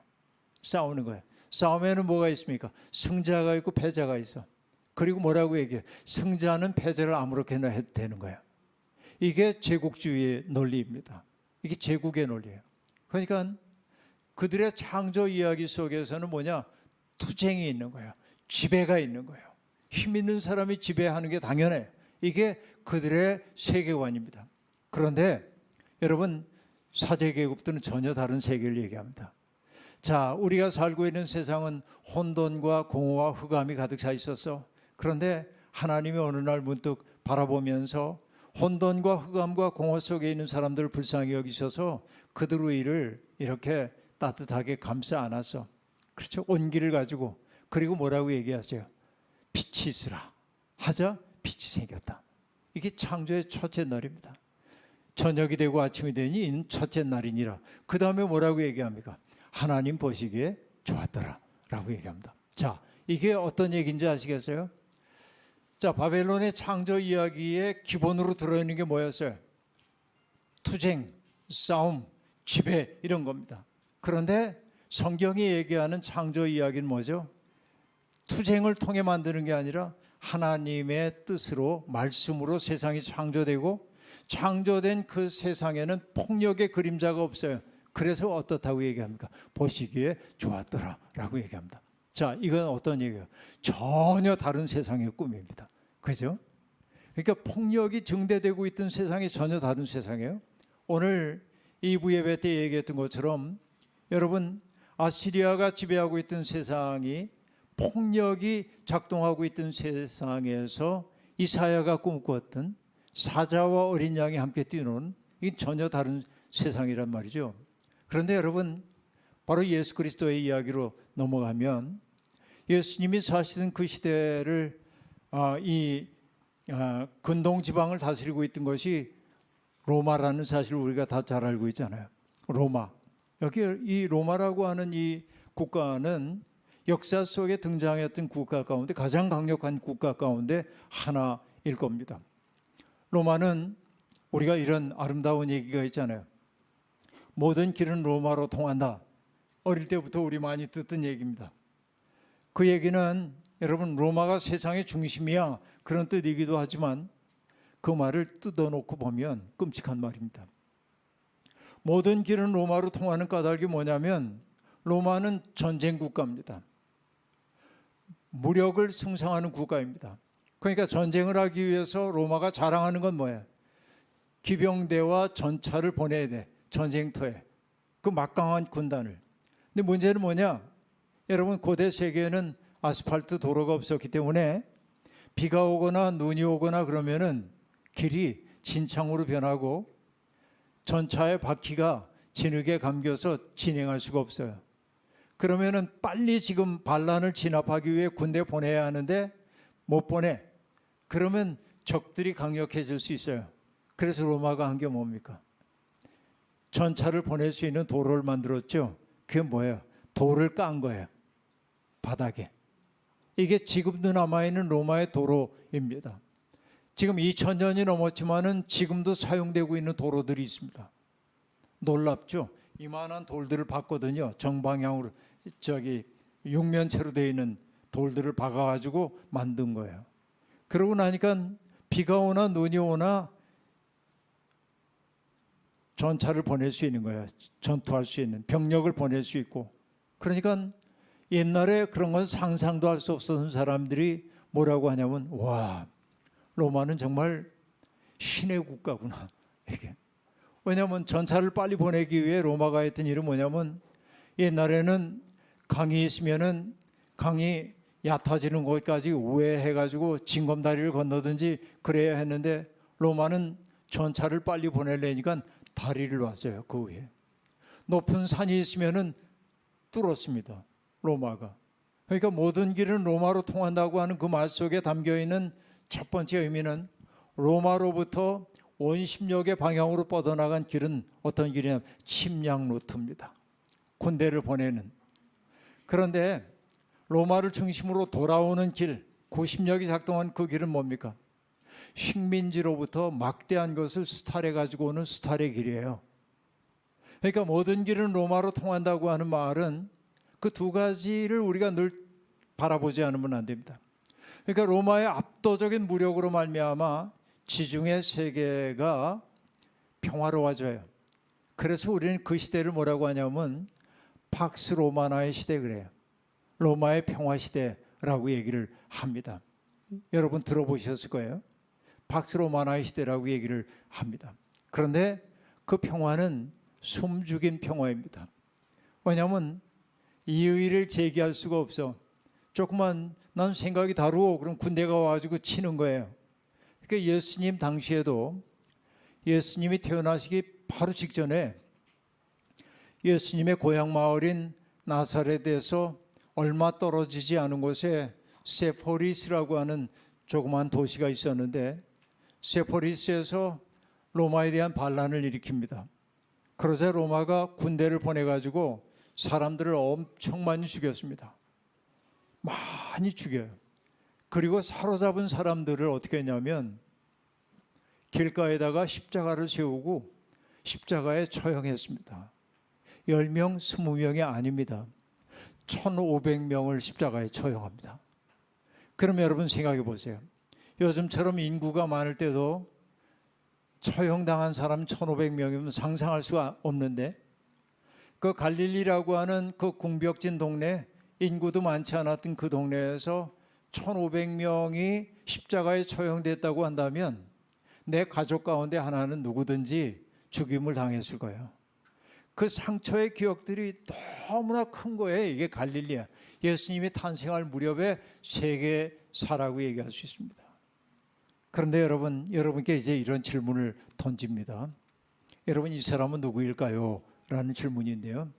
싸우는 거예요. 싸움에는 뭐가 있습니까? 승자가 있고 패자가 있어. 그리고 뭐라고 얘기해요? 승자는 패자를 아무렇게나 해도 되는 거예요. 이게 제국주의의 논리입니다. 이게 제국의 논리예요. 그러니까 그들의 창조 이야기 속에서는 뭐냐? 투쟁이 있는 거예요. 지배가 있는 거예요. 힘 있는 사람이 지배하는 게 당연해. 이게 그들의 세계관입니다. 그런데 여러분, 사제계급들은 전혀 다른 세계를 얘기합니다. 자, 우리가 살고 있는 세상은 혼돈과 공허와 흑암이 가득 차 있었어. 그런데 하나님이 어느 날 문득 바라보면서 혼돈과 흑암과 공허 속에 있는 사람들을 불쌍히 여기셔서 그들의 일을 이렇게 따뜻하게 감싸 안았어. 그렇죠? 온기를 가지고. 그리고 뭐라고 얘기하세요? 빛이 있으라 하자 빛이 생겼다. 이게 창조의 첫째 날입니다. 저녁이 되고 아침이 되니 이는 첫째 날이니라. 그 다음에 뭐라고 얘기합니까? 하나님 보시기에 좋았더라 라고 얘기합니다. 자, 이게 어떤 얘기인지 아시겠어요? 자, 바벨론의 창조 이야기의 기본으로 들어있는 게 뭐였어요? 투쟁, 싸움, 지배, 이런 겁니다. 그런데 성경이 얘기하는 창조 이야기는 뭐죠? 투쟁을 통해 만드는 게 아니라 하나님의 뜻으로, 말씀으로 세상이 창조되고, 창조된 그 세상에는 폭력의 그림자가 없어요. 그래서 어떻다고 얘기합니까? 보시기에 좋았더라 라고 얘기합니다. 자, 이건 어떤 얘기예요? 전혀 다른 세상의 꿈입니다. 그죠? 그러니까 폭력이 증대되고 있던 세상이 전혀 다른 세상이에요. 오늘 2부 예배 때 얘기했던 것처럼 여러분, 아시리아가 지배하고 있던 세상이 폭력이 작동하고 있던 세상에서 이사야가 꿈꾸었던 사자와 어린 양이 함께 뛰노는 이게 전혀 다른 세상이란 말이죠. 그런데 여러분, 바로 예수 그리스도의 이야기로 넘어가면 예수님이 사시던 그 시대를 근동 지방을 다스리고 있던 것이 로마라는 사실을 우리가 다 잘 알고 있잖아요. 로마. 여기 이 로마라고 하는 이 국가는 역사 속에 등장했던 국가 가운데 가장 강력한 국가 가운데 하나일 겁니다. 로마는 우리가 이런 아름다운 얘기가 있잖아요. 모든 길은 로마로 통한다. 어릴 때부터 우리 많이 듣던 얘기입니다. 그 얘기는 여러분 로마가 세상의 중심이야 그런 뜻이기도 하지만 그 말을 뜯어놓고 보면 끔찍한 말입니다. 모든 길은 로마로 통하는 까닭이 뭐냐면 로마는 전쟁 국가입니다. 무력을 숭상하는 국가입니다. 그러니까 전쟁을 하기 위해서 로마가 자랑하는 건 뭐예요? 기병대와 전차를 보내야 돼. 전쟁터에. 그 막강한 군단을. 근데 문제는 뭐냐? 여러분 고대 세계에는 아스팔트 도로가 없었기 때문에 비가 오거나 눈이 오거나 그러면은 길이 진창으로 변하고 전차의 바퀴가 진흙에 감겨서 진행할 수가 없어요. 그러면은 빨리 지금 반란을 진압하기 위해 군대 보내야 하는데 못 보내. 그러면 적들이 강력해질 수 있어요. 그래서 로마가 한 게 뭡니까? 전차를 보낼 수 있는 도로를 만들었죠. 그게 뭐예요? 돌을 깐 거예요. 바닥에. 이게 지금도 남아있는 로마의 도로입니다. 지금 2000년이 넘었지만은 지금도 사용되고 있는 도로들이 있습니다. 놀랍죠? 이만한 돌들을 봤거든요. 정방향으로 육면체로 되어 있는 돌들을 박아가지고 만든 거예요. 그러고 나니까 비가 오나 눈이 오나 전차를 보낼 수 있는 거예요. 전투할 수 있는 병력을 보낼 수 있고. 그러니까 옛날에 그런 건 상상도 할 수 없었던 사람들이 뭐라고 하냐면 와, 로마는 정말 신의 국가구나. 이게. 왜냐하면 전차를 빨리 보내기 위해 로마가 했던 일은 뭐냐면 옛날에는 강이 있으면은 강이 얕아지는 곳까지 우회해가지고 징검다리를 건너든지 그래야 했는데 로마는 전차를 빨리 보내려니까 다리를 놨어요. 그 위에. 높은 산이 있으면은 뚫었습니다. 로마가. 그러니까 모든 길은 로마로 통한다고 하는 그 말 속에 담겨 있는 첫 번째 의미는 로마로부터 원심력의 방향으로 뻗어나간 길은 어떤 길이냐면 침략 루트입니다. 군대를 보내는. 그런데 로마를 중심으로 돌아오는 길, 고심력이 작동한 그 길은 뭡니까? 식민지로부터 막대한 것을 수탈해 가지고 오는 수탈의 길이에요. 그러니까 모든 길은 로마로 통한다고 하는 말은 그 두 가지를 우리가 늘 바라보지 않으면 안 됩니다. 그러니까 로마의 압도적인 무력으로 말미암아 지중해 세계가 평화로워져요. 그래서 우리는 그 시대를 뭐라고 하냐면 팍스 로마나의 시대 그래요. 로마의 평화 시대라고 얘기를 합니다. 여러분 들어보셨을 거예요. 팍스 로마나의 시대라고 얘기를 합니다. 그런데 그 평화는 숨죽인 평화입니다. 왜냐하면 이의를 제기할 수가 없어. 조금만 난 생각이 다르고 그럼 군대가 와가지고 치는 거예요. 그러니까 예수님 당시에도 예수님이 태어나시기 바로 직전에 예수님의 고향 마을인 나사렛에서 얼마 떨어지지 않은 곳에 세포리스라고 하는 조그만 도시가 있었는데 세포리스에서 로마에 대한 반란을 일으킵니다. 그러자 로마가 군대를 보내가지고 사람들을 엄청 많이 죽였습니다. 많이 죽여요. 그리고 사로잡은 사람들을 어떻게 했냐면 길가에다가 십자가를 세우고 십자가에 처형했습니다. 10명, 20명이 아닙니다. 1500명을 십자가에 처형합니다. 그럼 여러분 생각해 보세요. 요즘처럼 인구가 많을 때도 처형당한 사람 1500명이면 상상할 수가 없는데 그 갈릴리라고 하는 그 궁벽진 동네 인구도 많지 않았던 그 동네에서 1500명이 십자가에 처형됐다고 한다면 내 가족 가운데 하나는 누구든지 죽임을 당했을 거예요. 그 상처의 기억들이 너무나 큰 거예요. 이게 갈릴리야. 예수님이 탄생할 무렵에 세계사라고 얘기할 수 있습니다. 그런데 여러분께 이제 이런 질문을 던집니다. 여러분, 이 사람은 누구일까요? 라는 질문인데요.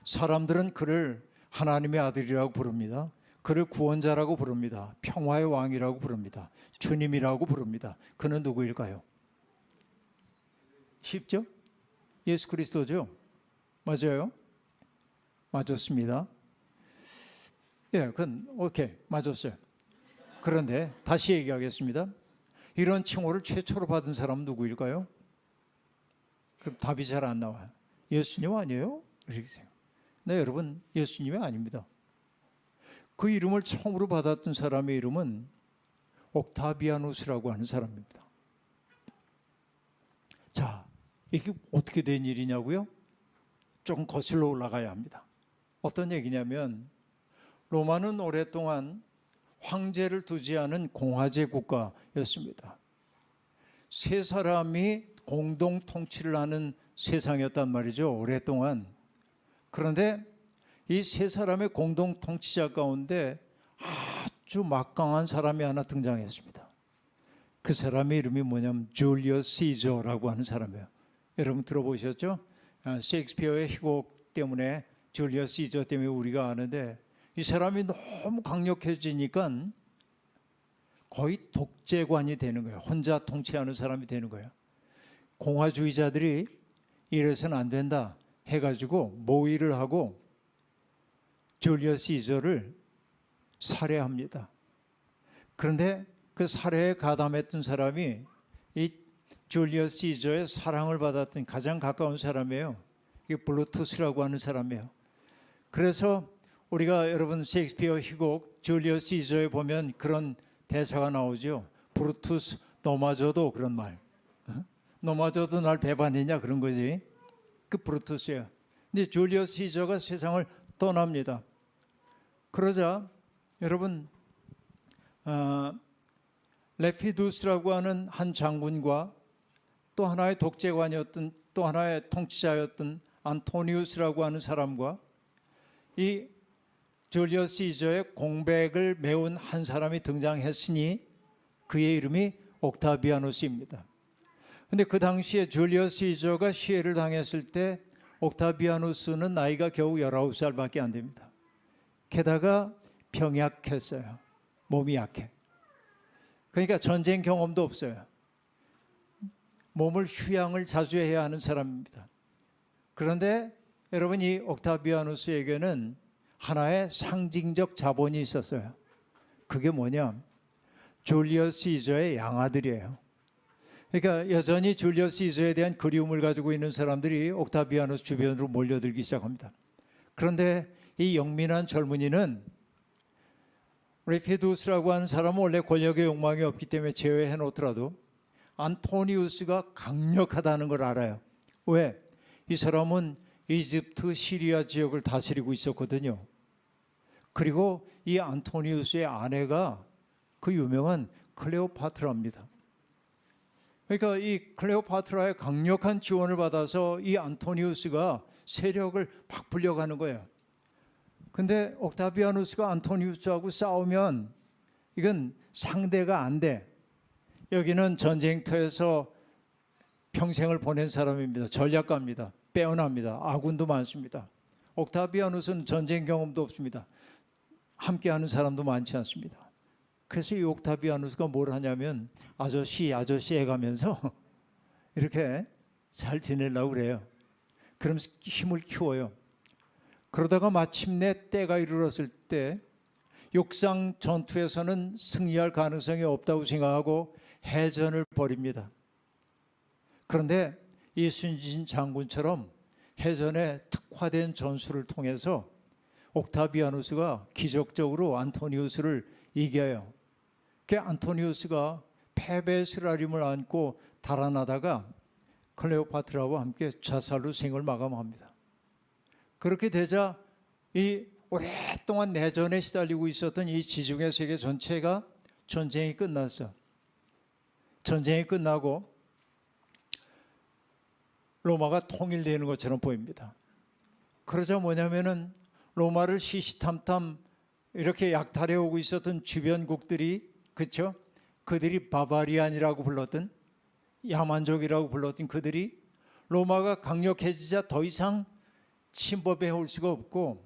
사람들은 그를 하나님의 아들이라고 부릅니다. 그를 구원자라고 부릅니다. 평화의 왕이라고 부릅니다. 주님이라고 부릅니다. 그는 누구일까요? 쉽죠? 예수 그리스도죠? 맞아요? 맞았습니다. 예, 그건 오케이, 맞았어요. 그런데 다시 얘기하겠습니다. 이런 칭호를 최초로 받은 사람은 누구일까요? 그럼 답이 잘 안 나와요. 예수님 아니에요? 이렇게 생각해요. 네, 여러분, 예수님이 아닙니다. 그 이름을 처음으로 받았던 사람의 이름은 옥타비아누스라고 하는 사람입니다. 자, 이게 어떻게 된 일이냐고요? 조금 거슬러 올라가야 합니다. 어떤 얘기냐면 로마는 오랫동안 황제를 두지 않은 공화제 국가였습니다. 세 사람이 공동 통치를 하는 세상이었단 말이죠. 오랫동안. 그런데 이 세 사람의 공동 통치자 가운데 아주 막강한 사람이 하나 등장했습니다. 그 사람의 이름이 뭐냐면 줄리어스 시저라고 하는 사람이에요. 여러분 들어보셨죠? 셰익스피어의 희곡 때문에 줄리어스 시저 때문에 우리가 아는데 이 사람이 너무 강력해지니까 거의 독재관이 되는 거예요. 혼자 통치하는 사람이 되는 거예요. 공화주의자들이 이래서는 안 된다 해가지고 모의를 하고 줄리어스 시저를 살해합니다. 그런데 그 살해에 가담했던 사람이 이 줄리어스 시저의 사랑을 받았던 가장 가까운 사람이에요. 이게 블루투스라고 하는 사람이에요. 그래서 우리가 여러분 셰익스피어 희곡 줄리어스 시저에 보면 그런 대사가 나오죠. 브루투스 너마저도 그런 말. 너마저도 날 배반했냐 그런 거지. 그 브루투스야. 근데 줄리어스 시저가 세상을 떠납니다. 그러자 여러분 레피두스라고 하는 한 장군과 또 하나의 독재관이었던 또 하나의 통치자였던 안토니우스라고 하는 사람과 이 줄리어스 시저의 공백을 메운 한 사람이 등장했으니 그의 이름이 옥타비아누스입니다. 그런데 그 당시에 줄리어스 시저가 시해를 당했을 때 옥타비아누스는 나이가 겨우 19살밖에 안 됩니다. 게다가 병약했어요. 몸이 약해. 그러니까 전쟁 경험도 없어요. 몸을 휴양을 자주 해야 하는 사람입니다. 그런데 여러분 이 옥타비아누스에게는 하나의 상징적 자본이 있었어요. 그게 뭐냐? 줄리어스 시저의 양아들이에요. 그러니까 여전히 줄리어스 시저에 대한 그리움을 가지고 있는 사람들이 옥타비아누스 주변으로 몰려들기 시작합니다. 그런데 이 영민한 젊은이는 레피두스라고 하는 사람은 원래 권력의 욕망이 없기 때문에 제외해 놓더라도 안토니우스가 강력하다는 걸 알아요. 왜? 이 사람은 이집트, 시리아 지역을 다스리고 있었거든요. 그리고 이 안토니우스의 아내가 그 유명한 클레오파트라입니다. 그러니까 이 클레오파트라의 강력한 지원을 받아서 이 안토니우스가 세력을 막 불려가는 거예요. 근데 옥타비아누스가 안토니우스하고 싸우면 이건 상대가 안 돼. 여기는 전쟁터에서 평생을 보낸 사람입니다. 전략가입니다. 빼어납니다. 아군도 많습니다. 옥타비아누스는 전쟁 경험도 없습니다. 함께하는 사람도 많지 않습니다. 그래서 이 옥타비아누스가 뭘 하냐면 아저씨 해가면서 이렇게 잘 지내려고 그래요. 그러면서 힘을 키워요. 그러다가 마침내 때가 이르렀을 때 육상 전투에서는 승리할 가능성이 없다고 생각하고 해전을 벌입니다. 그런데 이순신 장군처럼 해전에 특화된 전술을 통해서 옥타비아누스가 기적적으로 안토니우스를 이겨요. 그 안토니우스가 패배의 쓰라림을 안고 달아나다가 클레오파트라와 함께 자살로 생을 마감합니다. 그렇게 되자 이 오랫동안 내전에 시달리고 있었던 이 지중해 세계 전체가 전쟁이 끝났어. 전쟁이 끝나고 로마가 통일되는 것처럼 보입니다. 그러자 뭐냐면은 로마를 시시탐탐 이렇게 약탈해 오고 있었던 주변국들이, 그렇죠? 그들이 바바리안이라고 불렀던, 야만족이라고 불렀던 그들이 로마가 강력해지자 더 이상 침범해 올 수가 없고,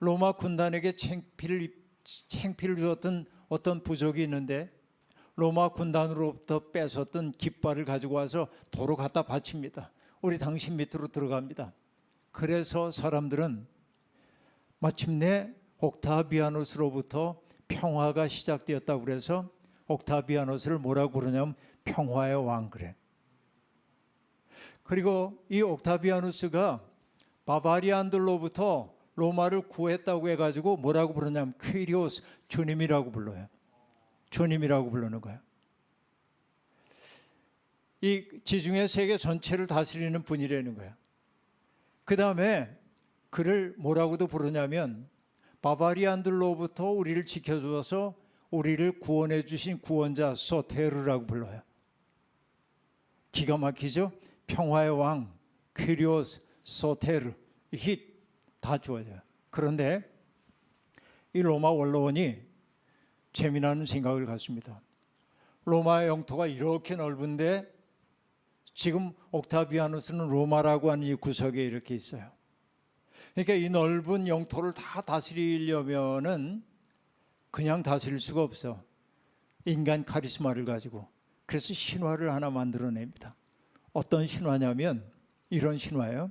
로마 군단에게 창피를 주었던 어떤 부족이 있는데 로마 군단으로부터 뺏었던 깃발을 가지고 와서 도로 갖다 바칩니다. 우리 당신 밑으로 들어갑니다. 그래서 사람들은 마침내 옥타비아누스로부터 평화가 시작되었다고 그래서 옥타비아누스를 뭐라고 부르냐면 평화의 왕 그래. 그리고 이 옥타비아누스가 바바리안들로부터 로마를 구했다고 해가지고 뭐라고 부르냐면 퀴리오스, 주님이라고 불러요. 주님이라고 부르는 거예요. 이 지중해 세계 전체를 다스리는 분이라는 거예요. 그 다음에 그를 뭐라고도 부르냐면 바바리안들로부터 우리를 지켜줘서 우리를 구원해 주신 구원자 소테르라고 불러요. 기가 막히죠? 평화의 왕, 퀴리오스, 소테르, 이게 다 주어져요. 그런데 이 로마 원로원이 재미나는 생각을 갖습니다. 로마의 영토가 이렇게 넓은데 지금 옥타비아누스는 로마라고 하는 이 구석에 이렇게 있어요. 그러니까 이 넓은 영토를 다 다스리려면은 그냥 다스릴 수가 없어. 인간 카리스마를 가지고. 그래서 신화를 하나 만들어냅니다. 어떤 신화냐면 이런 신화예요.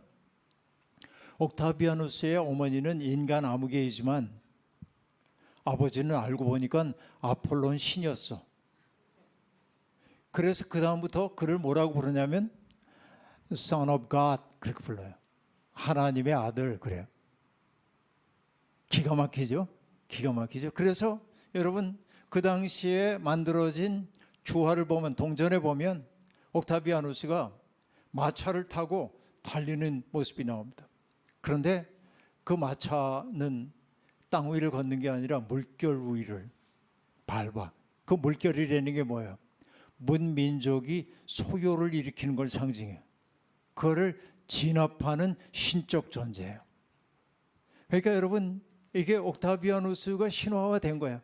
옥타비아누스의 어머니는 인간 아무개이지만 아버지는 알고 보니까 아폴론 신이었어. 그래서 그 다음부터 그를 뭐라고 부르냐면 Son of God 그렇게 불러요. 하나님의 아들 그래요. 기가 막히죠? 기가 막히죠? 그래서 여러분 그 당시에 만들어진 주화를 보면, 동전에 보면 옥타비아누스가 마차를 타고 달리는 모습이 나옵니다. 그런데 그 마차는 땅 위를 걷는 게 아니라 물결 위를 밟아. 그 물결이라는 게 뭐예요? 문민족이 소요를 일으키는 걸 상징해요. 그거를 진압하는 신적 존재예요. 그러니까 여러분 이게 옥타비아누스가 신화화된 거예요.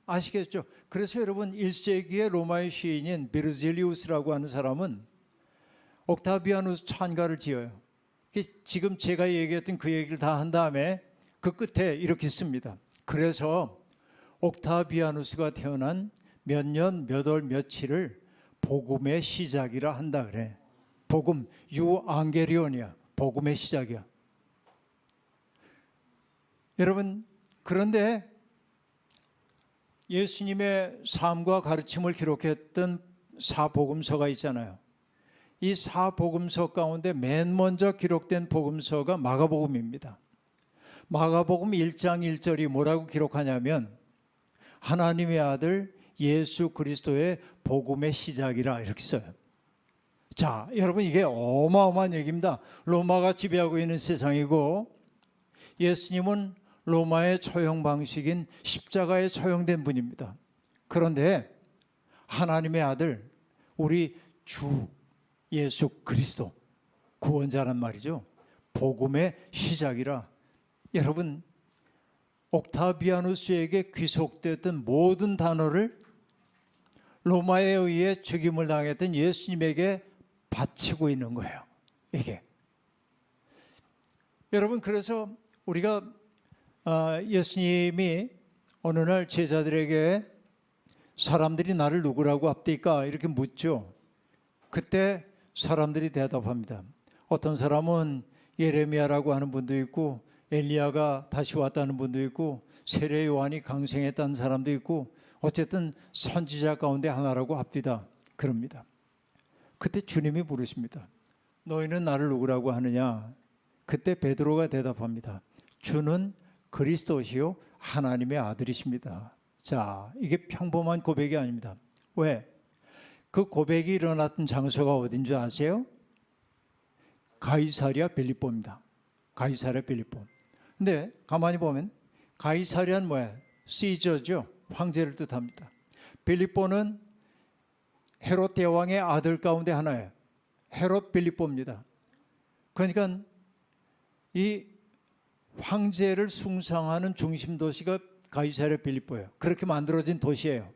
아시겠죠? 그래서 여러분 1세기의 로마의 시인인 비르질리우스라고 하는 사람은 옥타비아누스 찬가를 지어요. 지금 제가 얘기했던 그 얘기를 다 한 다음에 그 끝에 이렇게 씁니다. 그래서 옥타비아누스가 태어난 몇 년, 몇 월, 며칠을 복음의 시작이라 한다 그래. 복음, 유앙게리온이야. 복음의 시작이야. 여러분, 그런데 예수님의 삶과 가르침을 기록했던 사복음서가 있잖아요. 이 사복음서 가운데 맨 먼저 기록된 복음서가 마가복음입니다. 마가복음 1장 1절이 뭐라고 기록하냐면 하나님의 아들 예수 그리스도의 복음의 시작이라 이렇게 써요. 자, 여러분 이게 어마어마한 얘기입니다. 로마가 지배하고 있는 세상이고 예수님은 로마의 처형 방식인 십자가에 처형된 분입니다. 그런데 하나님의 아들 우리 주 예수 그리스도 구원자란 말이죠. 복음의 시작이라. 여러분 옥타비아누스에게 귀속됐던 모든 단어를 로마에 의해 죽임을 당했던 예수님에게 바치고 있는 거예요. 이게 여러분 그래서 우리가 예수님이 어느 날 제자들에게 사람들이 나를 누구라고 합니까? 이렇게 묻죠. 그때 사람들이 대답합니다. 어떤 사람은 예레미야라고 하는 분도 있고 엘리야가 다시 왔다는 분도 있고 세례 요한이 강생했다는 사람도 있고 어쨌든 선지자 가운데 하나라고 합디다. 그럽니다. 그때 주님이 부르십니다. 너희는 나를 누구라고 하느냐? 그때 베드로가 대답합니다. 주는 그리스도시요 하나님의 아들이십니다. 자, 이게 평범한 고백이 아닙니다. 왜? 그 고백이 일어났던 장소가 어딘 줄 아세요? 가이사랴 빌립보입니다. 가이사랴 빌립보. 근데 가만히 보면 가이사랴는 뭐야? 시저죠. 황제를 뜻합니다. 빌립보는 헤롯 대왕의 아들 가운데 하나예요. 헤롯 빌립보입니다. 그러니까 이 황제를 숭상하는 중심 도시가 가이사랴 빌립보예요. 그렇게 만들어진 도시예요.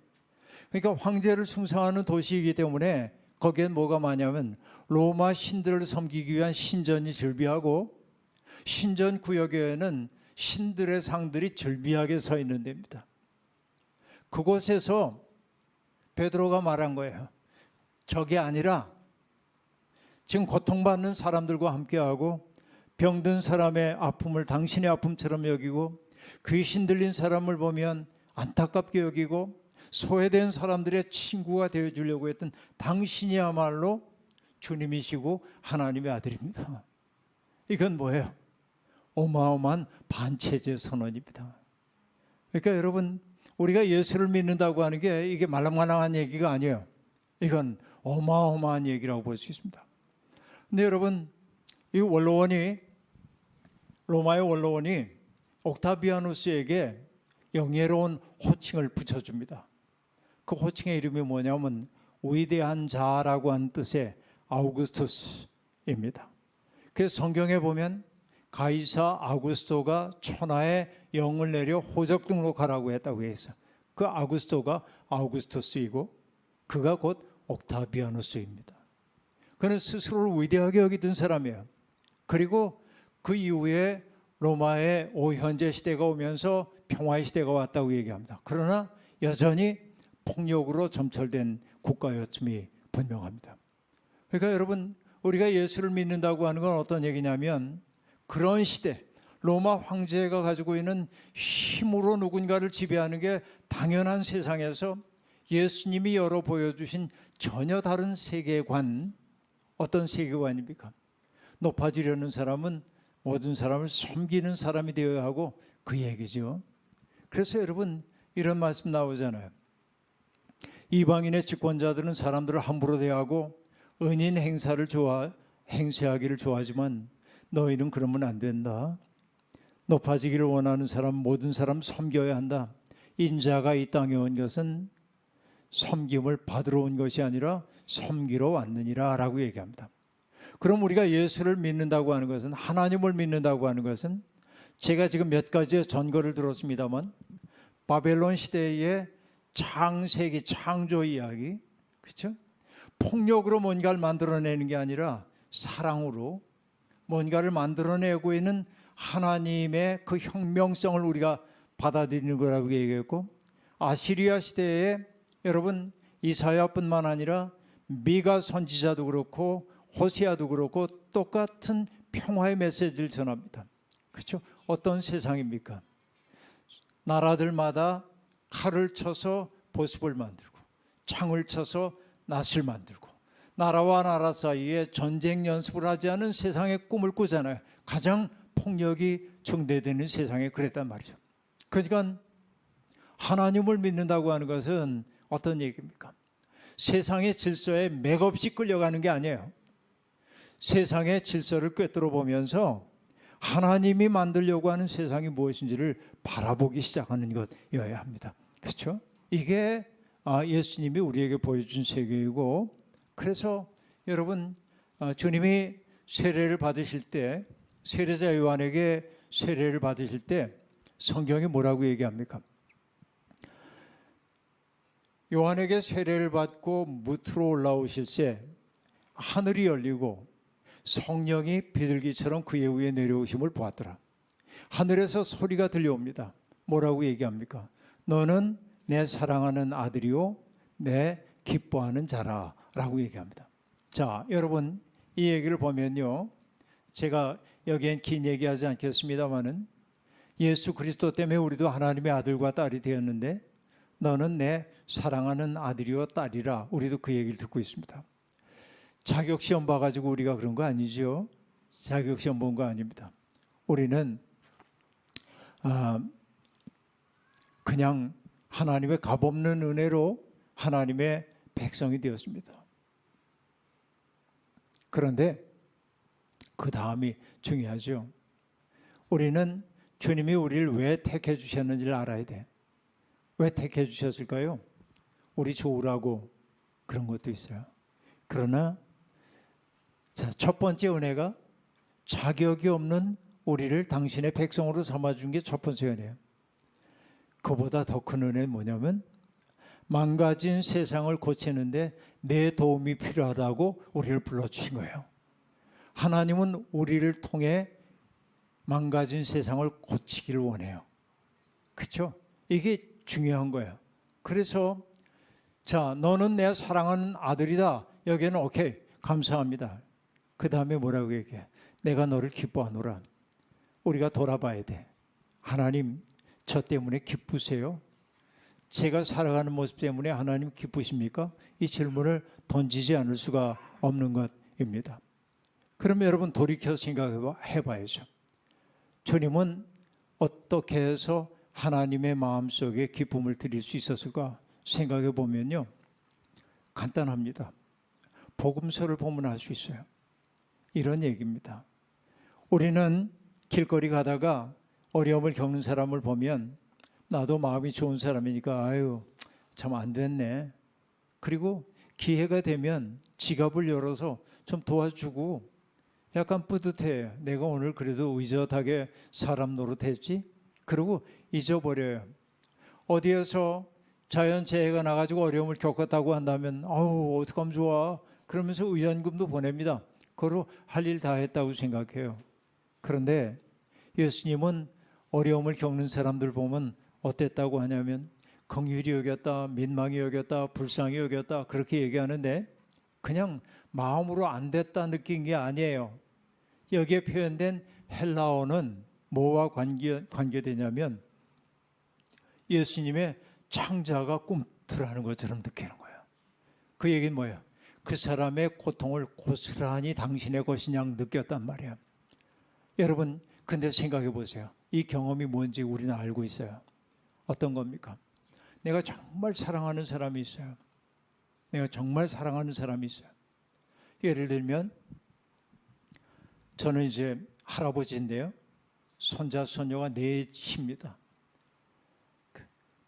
그러니까 황제를 숭상하는 도시이기 때문에 거기엔 뭐가 많냐면 로마 신들을 섬기기 위한 신전이 즐비하고 신전 구역에는 신들의 상들이 즐비하게 서 있는 데입니다. 그곳에서 베드로가 말한 거예요. 적이 아니라 지금 고통받는 사람들과 함께하고 병든 사람의 아픔을 당신의 아픔처럼 여기고 귀신 들린 사람을 보면 안타깝게 여기고 소외된 사람들의 친구가 되어주려고 했던 당신이야말로 주님이시고 하나님의 아들입니다. 이건 뭐예요? 어마어마한 반체제 선언입니다. 그러니까 여러분, 우리가 예수를 믿는다고 하는 게 이게 말랑말랑한 얘기가 아니에요. 이건 어마어마한 얘기라고 볼 수 있습니다. 근데 여러분, 이 원로원이, 로마의 원로원이 옥타비아누스에게 영예로운 호칭을 붙여줍니다. 그 호칭의 이름이 뭐냐면 위대한 자라고 하는 뜻의 아우구스투스입니다. 그래서 성경에 보면 가이사 아구스토가 천하에 영을 내려 호적 등록하라고 했다고 해서 그 아구스토가 아우구스투스이고 그가 곧 옥타비아누스입니다. 그는 스스로를 위대하게 여기던 사람이에요. 그리고 그 이후에 로마의 오현재 시대가 오면서 평화의 시대가 왔다고 얘기합니다. 그러나 여전히 폭력으로 점철된 국가였음이 분명합니다. 그러니까 여러분, 우리가 예수를 믿는다고 하는 건 어떤 얘기냐면 그런 시대, 로마 황제가 가지고 있는 힘으로 누군가를 지배하는 게 당연한 세상에서 예수님이 열어 보여주신 전혀 다른 세계관, 어떤 세계관입니까? 높아지려는 사람은 모든 사람을 섬기는 사람이 되어야 하고 그 얘기죠. 그래서 여러분, 이런 말씀 나오잖아요. 이방인의 집권자들은 사람들을 함부로 대하고 은인 행세하기를 좋아하지만 너희는 그러면 안 된다. 높아지기를 원하는 사람, 모든 사람 섬겨야 한다. 인자가 이 땅에 온 것은 섬김을 받으러 온 것이 아니라 섬기러 왔느니라 라고 얘기합니다. 그럼 우리가 예수를 믿는다고 하는 것은, 하나님을 믿는다고 하는 것은, 제가 지금 몇 가지의 전거를 들었습니다만 바벨론 시대의 창세기, 창조 이야기, 그렇죠? 폭력으로 뭔가를 만들어내는 게 아니라 사랑으로 뭔가를 만들어내고 있는 하나님의 그 혁명성을 우리가 받아들이는 거라고 얘기했고, 아시리아 시대에 여러분 이사야뿐만 아니라 미가 선지자도 그렇고 호세아도 그렇고 똑같은 평화의 메시지를 전합니다. 그렇죠? 어떤 세상입니까? 나라들마다 칼을 쳐서 보습을 만들고 창을 쳐서 낫을 만들고 나라와 나라 사이에 전쟁 연습을 하지 않은 세상의 꿈을 꾸잖아요. 가장 폭력이 증대되는 세상에 그랬단 말이죠. 그러니까 하나님을 믿는다고 하는 것은 어떤 얘기입니까? 세상의 질서에 맥없이 끌려가는 게 아니에요. 세상의 질서를 꿰뚫어 보면서 하나님이 만들려고 하는 세상이 무엇인지를 바라보기 시작하는 것이어야 합니다. 그렇죠? 이게 예수님이 우리에게 보여준 세계이고, 그래서 여러분 주님이 세례를 받으실 때, 세례자 요한에게 세례를 받으실 때 성경이 뭐라고 얘기합니까? 요한에게 세례를 받고 무트로 올라오실 때 하늘이 열리고 성령이 비둘기처럼 그의 위에 내려오심을 보았더라. 하늘에서 소리가 들려옵니다. 뭐라고 얘기합니까? 너는 내 사랑하는 아들이요 내 기뻐하는 자라 라고 얘기합니다. 자, 여러분 이 얘기를 보면요, 제가 여기엔 긴 얘기하지 않겠습니다마는 예수 그리스도 때문에 우리도 하나님의 아들과 딸이 되었는데 너는 내 사랑하는 아들이요 딸이라, 우리도 그 얘기를 듣고 있습니다. 자격시험 봐가지고 우리가 그런 거 아니죠. 자격시험 본 거 아닙니다. 우리는 그냥 하나님의 값없는 은혜로 하나님의 백성이 되었습니다. 그런데 그 다음이 중요하죠. 우리는 주님이 우리를 왜 택해 주셨는지를 알아야 돼. 왜 택해 주셨을까요? 우리 좋으라고 그런 것도 있어요. 그러나 자, 첫 번째 은혜가 자격이 없는 우리를 당신의 백성으로 삼아준 게 첫 번째 은혜예요. 그보다 더 큰 은혜는 뭐냐면 망가진 세상을 고치는데 내 도움이 필요하다고 우리를 불러주신 거예요. 하나님은 우리를 통해 망가진 세상을 고치기를 원해요. 그렇죠? 이게 중요한 거예요. 그래서 자, 너는 내 사랑하는 아들이다. 여기는 오케이, 감사합니다. 그 다음에 뭐라고 얘기해? 내가 너를 기뻐하노라. 우리가 돌아봐야 돼. 하나님, 저 때문에 기쁘세요? 제가 살아가는 모습 때문에 하나님 기쁘십니까? 이 질문을 던지지 않을 수가 없는 것입니다. 그러면 여러분 돌이켜 생각해 봐야죠. 주님은 어떻게 해서 하나님의 마음속에 기쁨을 드릴 수 있었을까 생각해 보면요. 간단합니다. 복음서를 보면 알 수 있어요. 이런 얘기입니다. 우리는 길거리 가다가 어려움을 겪는 사람을 보면 나도 마음이 좋은 사람이니까 아유 참 안 됐네. 그리고 기회가 되면 지갑을 열어서 좀 도와주고 약간 뿌듯해요. 내가 오늘 그래도 의젓하게 사람 노릇했지? 그리고 잊어버려요. 어디에서 자연재해가 나가지고 어려움을 겪었다고 한다면 아우 어떡하면 좋아. 그러면서 의연금도 보냅니다. 그거로 할 일 다 했다고 생각해요. 그런데 예수님은 어려움을 겪는 사람들 보면 어땠다고 하냐면 긍휼히 여겼다, 민망히 여겼다, 불쌍히 여겼다 그렇게 얘기하는데 그냥 마음으로 안 됐다 느낀 게 아니에요. 여기에 표현된 헬라어는 뭐와 관계되냐면 예수님의 창자가 꿈틀하는 것처럼 느끼는 거예요. 그 얘기는 뭐예요? 그 사람의 고통을 고스란히 당신의 것인 양 느꼈단 말이에요. 여러분 근데 생각해 보세요. 이 경험이 뭔지 우리는 알고 있어요. 어떤 겁니까? 내가 정말 사랑하는 사람이 있어요. 내가 정말 사랑하는 사람이 있어요. 예를 들면 저는 이제 할아버지인데요. 손자 손녀가 넷입니다.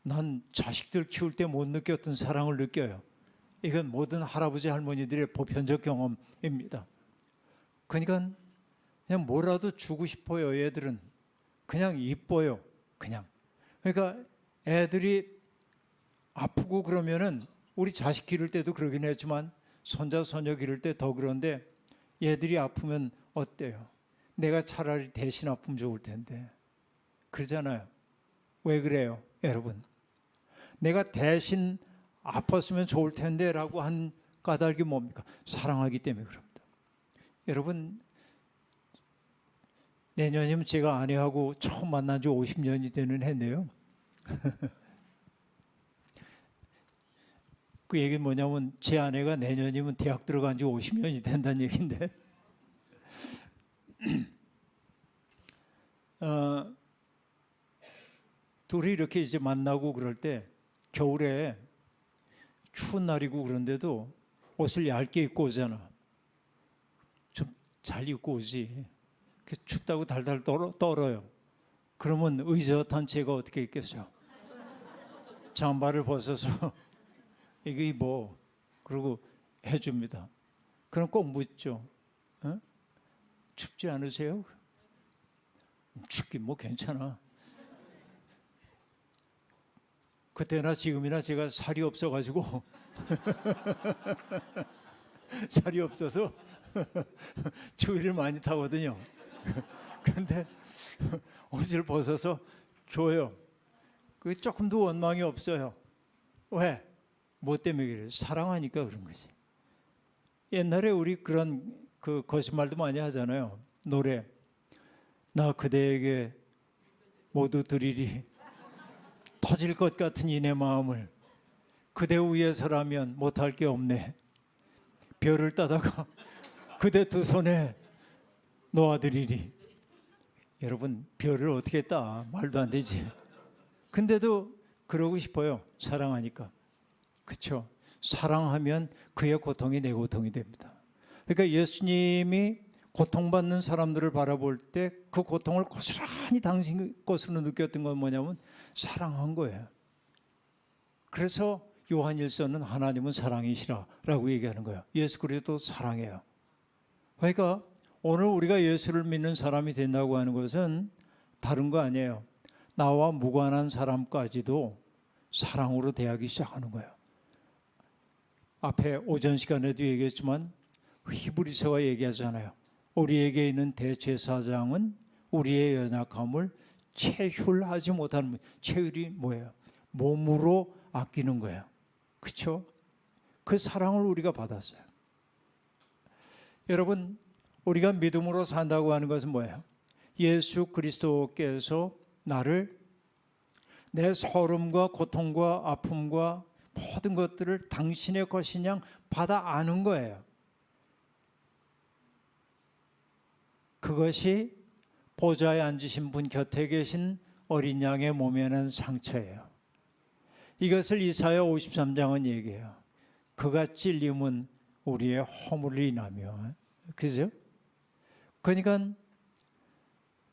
난 자식들 키울 때 못 느꼈던 사랑을 느껴요. 이건 모든 할아버지 할머니들의 보편적 경험입니다. 그러니까 그냥 뭐라도 주고 싶어요. 애들은 그냥 이뻐요. 그냥. 그러니까 애들이 아프고 그러면은 우리 자식 기를 때도 그러긴 했지만 손자 손녀 기를 때 더 그런데 얘들이 아프면 어때요? 내가 차라리 대신 아프면 좋을 텐데 그러잖아요. 왜 그래요? 여러분 내가 대신 아팠으면 좋을 텐데 라고 한 까닭이 뭡니까? 사랑하기 때문에 그럽니다. 여러분 내년이면 제가 아내하고 처음 만난 지 50년이 되는 해인데요. 그 얘기는 뭐냐면 제 아내가 내년이면 대학 들어간 지 50년이 된다는 얘기인데 둘이 이렇게 이제 만나고 그럴 때 겨울에 추운 날이고 그런데도 옷을 얇게 입고 오잖아. 좀 잘 입고 오지. 춥다고 달달 떨어요. 그러면 의젓한 제가 어떻게 있겠어요? 잠바를 벗어서 이게 뭐 그러고 해줍니다. 그럼 꼭 묻죠. 어? 춥지 않으세요? 춥긴 뭐 괜찮아. 그때나 지금이나 제가 살이 없어가지고 살이 없어서 추위를 많이 타거든요. 그런데 옷을 벗어서 줘요. 그게 조금도 원망이 없어요. 왜? 뭐 때문에 그래요? 사랑하니까 그런 거지. 옛날에 우리 그런 그 거짓말도 많이 하잖아요. 노래. 나 그대에게 모두 드리리. 터질 것 같은 이내 마음을 그대 위해서라면 못할 게 없네. 별을 따다가 그대 두 손에 놓아드리리. 여러분 별을 어떻게 따? 말도 안 되지. 근데도 그러고 싶어요. 사랑하니까. 그렇죠? 사랑하면 그의 고통이 내 고통이 됩니다. 그러니까 예수님이 고통받는 사람들을 바라볼 때 그 고통을 고스란히 당신 것으로 느꼈던 건 뭐냐면 사랑한 거예요. 그래서 요한일서는 하나님은 사랑이시라라고 얘기하는 거예요. 예수 그리스도 사랑해요. 그러니까 오늘 우리가 예수를 믿는 사람이 된다고 하는 것은 다른 거 아니에요. 나와 무관한 사람까지도 사랑으로 대하기 시작하는 거예요. 앞에 오전 시간에도 얘기했지만 히브리서가 얘기하잖아요. 우리에게 있는 대제사장은 우리의 연약함을 체휼하지 못하는, 체휼이 뭐예요? 몸으로 아끼는 거예요. 그렇죠? 그 사랑을 우리가 받았어요. 여러분, 우리가 믿음으로 산다고 하는 것은 뭐예요? 예수 그리스도께서 나를 내 서름과 고통과 아픔과 모든 것들을 당신의 것인 양 받아 아는 거예요. 그것이 보좌에 앉으신 분 곁에 계신 어린 양의 몸에는 상처예요. 이것을 이사야 53장은 얘기해요. 그가 찔림은 우리의 허물을 인하며. 그죠? 그러니까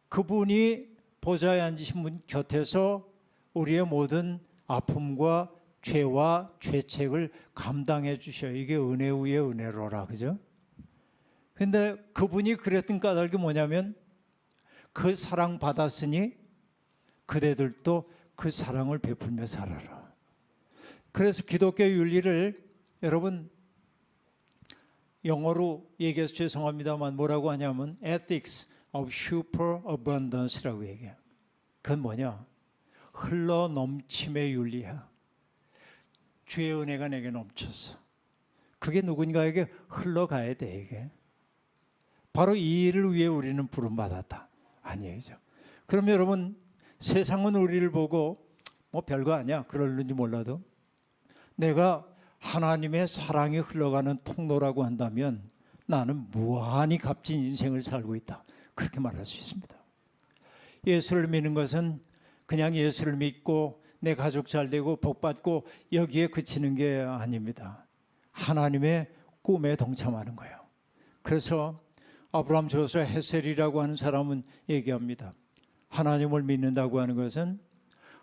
그분이 보좌에 앉으신 분 곁에서 우리의 모든 아픔과 죄와 죄책을 감당해 주셔요. 이게 은혜 위에 은혜로라. 그죠? 근데 그분이 그랬던 까닭이 뭐냐면 그 사랑 받았으니 그대들도 그 사랑을 베풀며 살아라. 그래서 기독교 윤리를 여러분 영어로 얘기해서 죄송합니다만 뭐라고 하냐면 ethics of superabundance라고 얘기해요. 그건 뭐냐? 흘러 넘침의 윤리야. 주의 은혜가 내게 넘쳤어. 그게 누군가에게 흘러가야 돼. 이게 바로 이 일을 위해 우리는 부름받았다. 아니죠. 그럼 여러분 세상은 우리를 보고 뭐 별거 아니야 그럴는지 몰라도 내가 하나님의 사랑이 흘러가는 통로라고 한다면 나는 무한히 값진 인생을 살고 있다. 그렇게 말할 수 있습니다. 예수를 믿는 것은 그냥 예수를 믿고 내 가족 잘 되고 복 받고 여기에 그치는 게 아닙니다. 하나님의 꿈에 동참하는 거예요. 그래서 아브라함 조서 헤셀이라고 하는 사람은 얘기합니다. 하나님을 믿는다고 하는 것은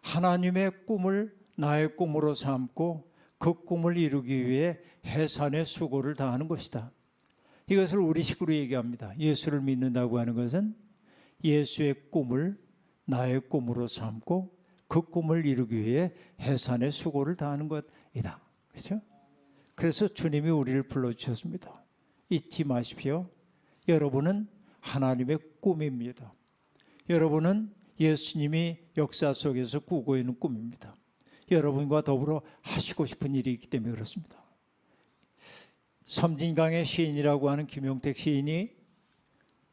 하나님의 꿈을 나의 꿈으로 삼고 그 꿈을 이루기 위해 해산의 수고를 다하는 것이다. 이것을 우리식으로 얘기합니다. 예수를 믿는다고 하는 것은 예수의 꿈을 나의 꿈으로 삼고 그 꿈을 이루기 위해 해산의 수고를 다하는 것이다. 그렇죠? 그래서 주님이 우리를 불러주셨습니다. 잊지 마십시오. 여러분은 하나님의 꿈입니다. 여러분은 예수님이 역사 속에서 꾸고 있는 꿈입니다. 여러분과 더불어 하시고 싶은 일이 있기 때문에 그렇습니다. 섬진강의 시인이라고 하는 김용택 시인이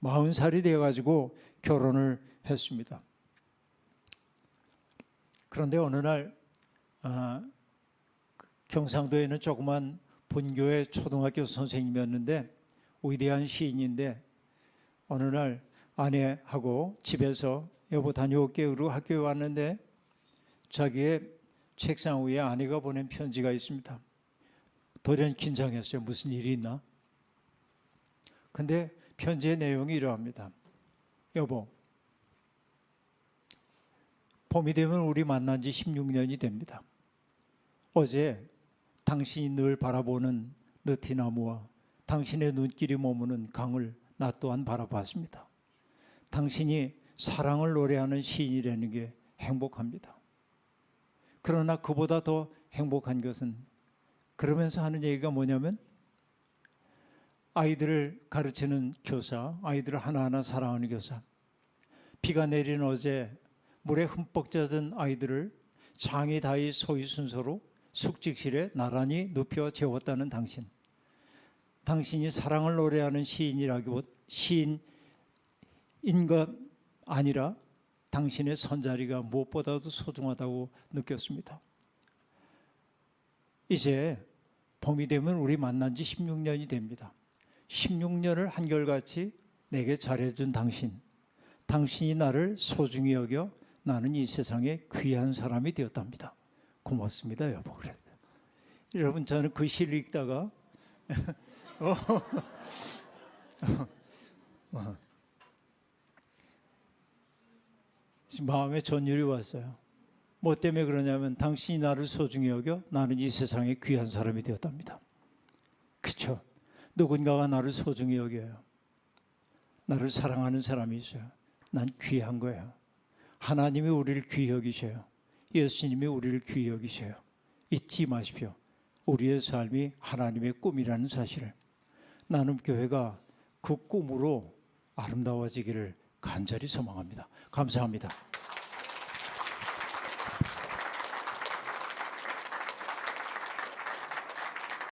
40살이 되어가지고 결혼을 했습니다. 그런데 어느 날 경상도에 있는 조그만 본교의 초등학교 선생님이었는데 위대한 시인인데 어느 날 아내하고 집에서 여보 다녀올게 그러고 학교에 왔는데 자기의 책상 위에 아내가 보낸 편지가 있습니다. 도전 긴장했어요. 무슨 일이 있나? 근데 편지의 내용이 이러합니다. 여보, 봄이 되면 우리 만난 지 16년이 됩니다. 어제 당신이 늘 바라보는 느티나무와 당신의 눈길이 머무는 강을 나 또한 바라봤습니다. 당신이 사랑을 노래하는 시인이라는 게 행복합니다. 그러나 그보다 더 행복한 것은 그러면서 하는 얘기가 뭐냐면 아이들을 가르치는 교사, 아이들을 하나하나 사랑하는 교사, 비가 내린 어제 물에 흠뻑 젖은 아이들을 장이 다이 소위 순서로 숙직실에 나란히 눕혀 재웠다는 당신. 당신이 사랑을 노래하는 시인이라기보다 시인인 것 아니라 당신의 선자리가 무엇보다도 소중하다고 느꼈습니다. 이제 봄이 되면 우리 만난 지 16년이 됩니다. 16년을 한결같이 내게 잘해준 당신. 당신이 나를 소중히 여겨 나는 이 세상에 귀한 사람이 되었답니다. 고맙습니다, 여보. 그래. 여러분, 저는 그 시를 읽다가 마음에 전율이 왔어요. 뭐 때문에 그러냐면 당신이 나를 소중히 여겨 나는 이 세상에 귀한 사람이 되었답니다. 그렇죠? 누군가가 나를 소중히 여겨요. 나를 사랑하는 사람이 있어요. 난 귀한 거예요. 하나님이 우리를 귀히 여기셔요. 예수님이 우리를 귀히 여기셔요. 잊지 마십시오. 우리의 삶이 하나님의 꿈이라는 사실을. 나눔교회가 그 꿈으로 아름다워지기를 간절히 소망합니다. 감사합니다.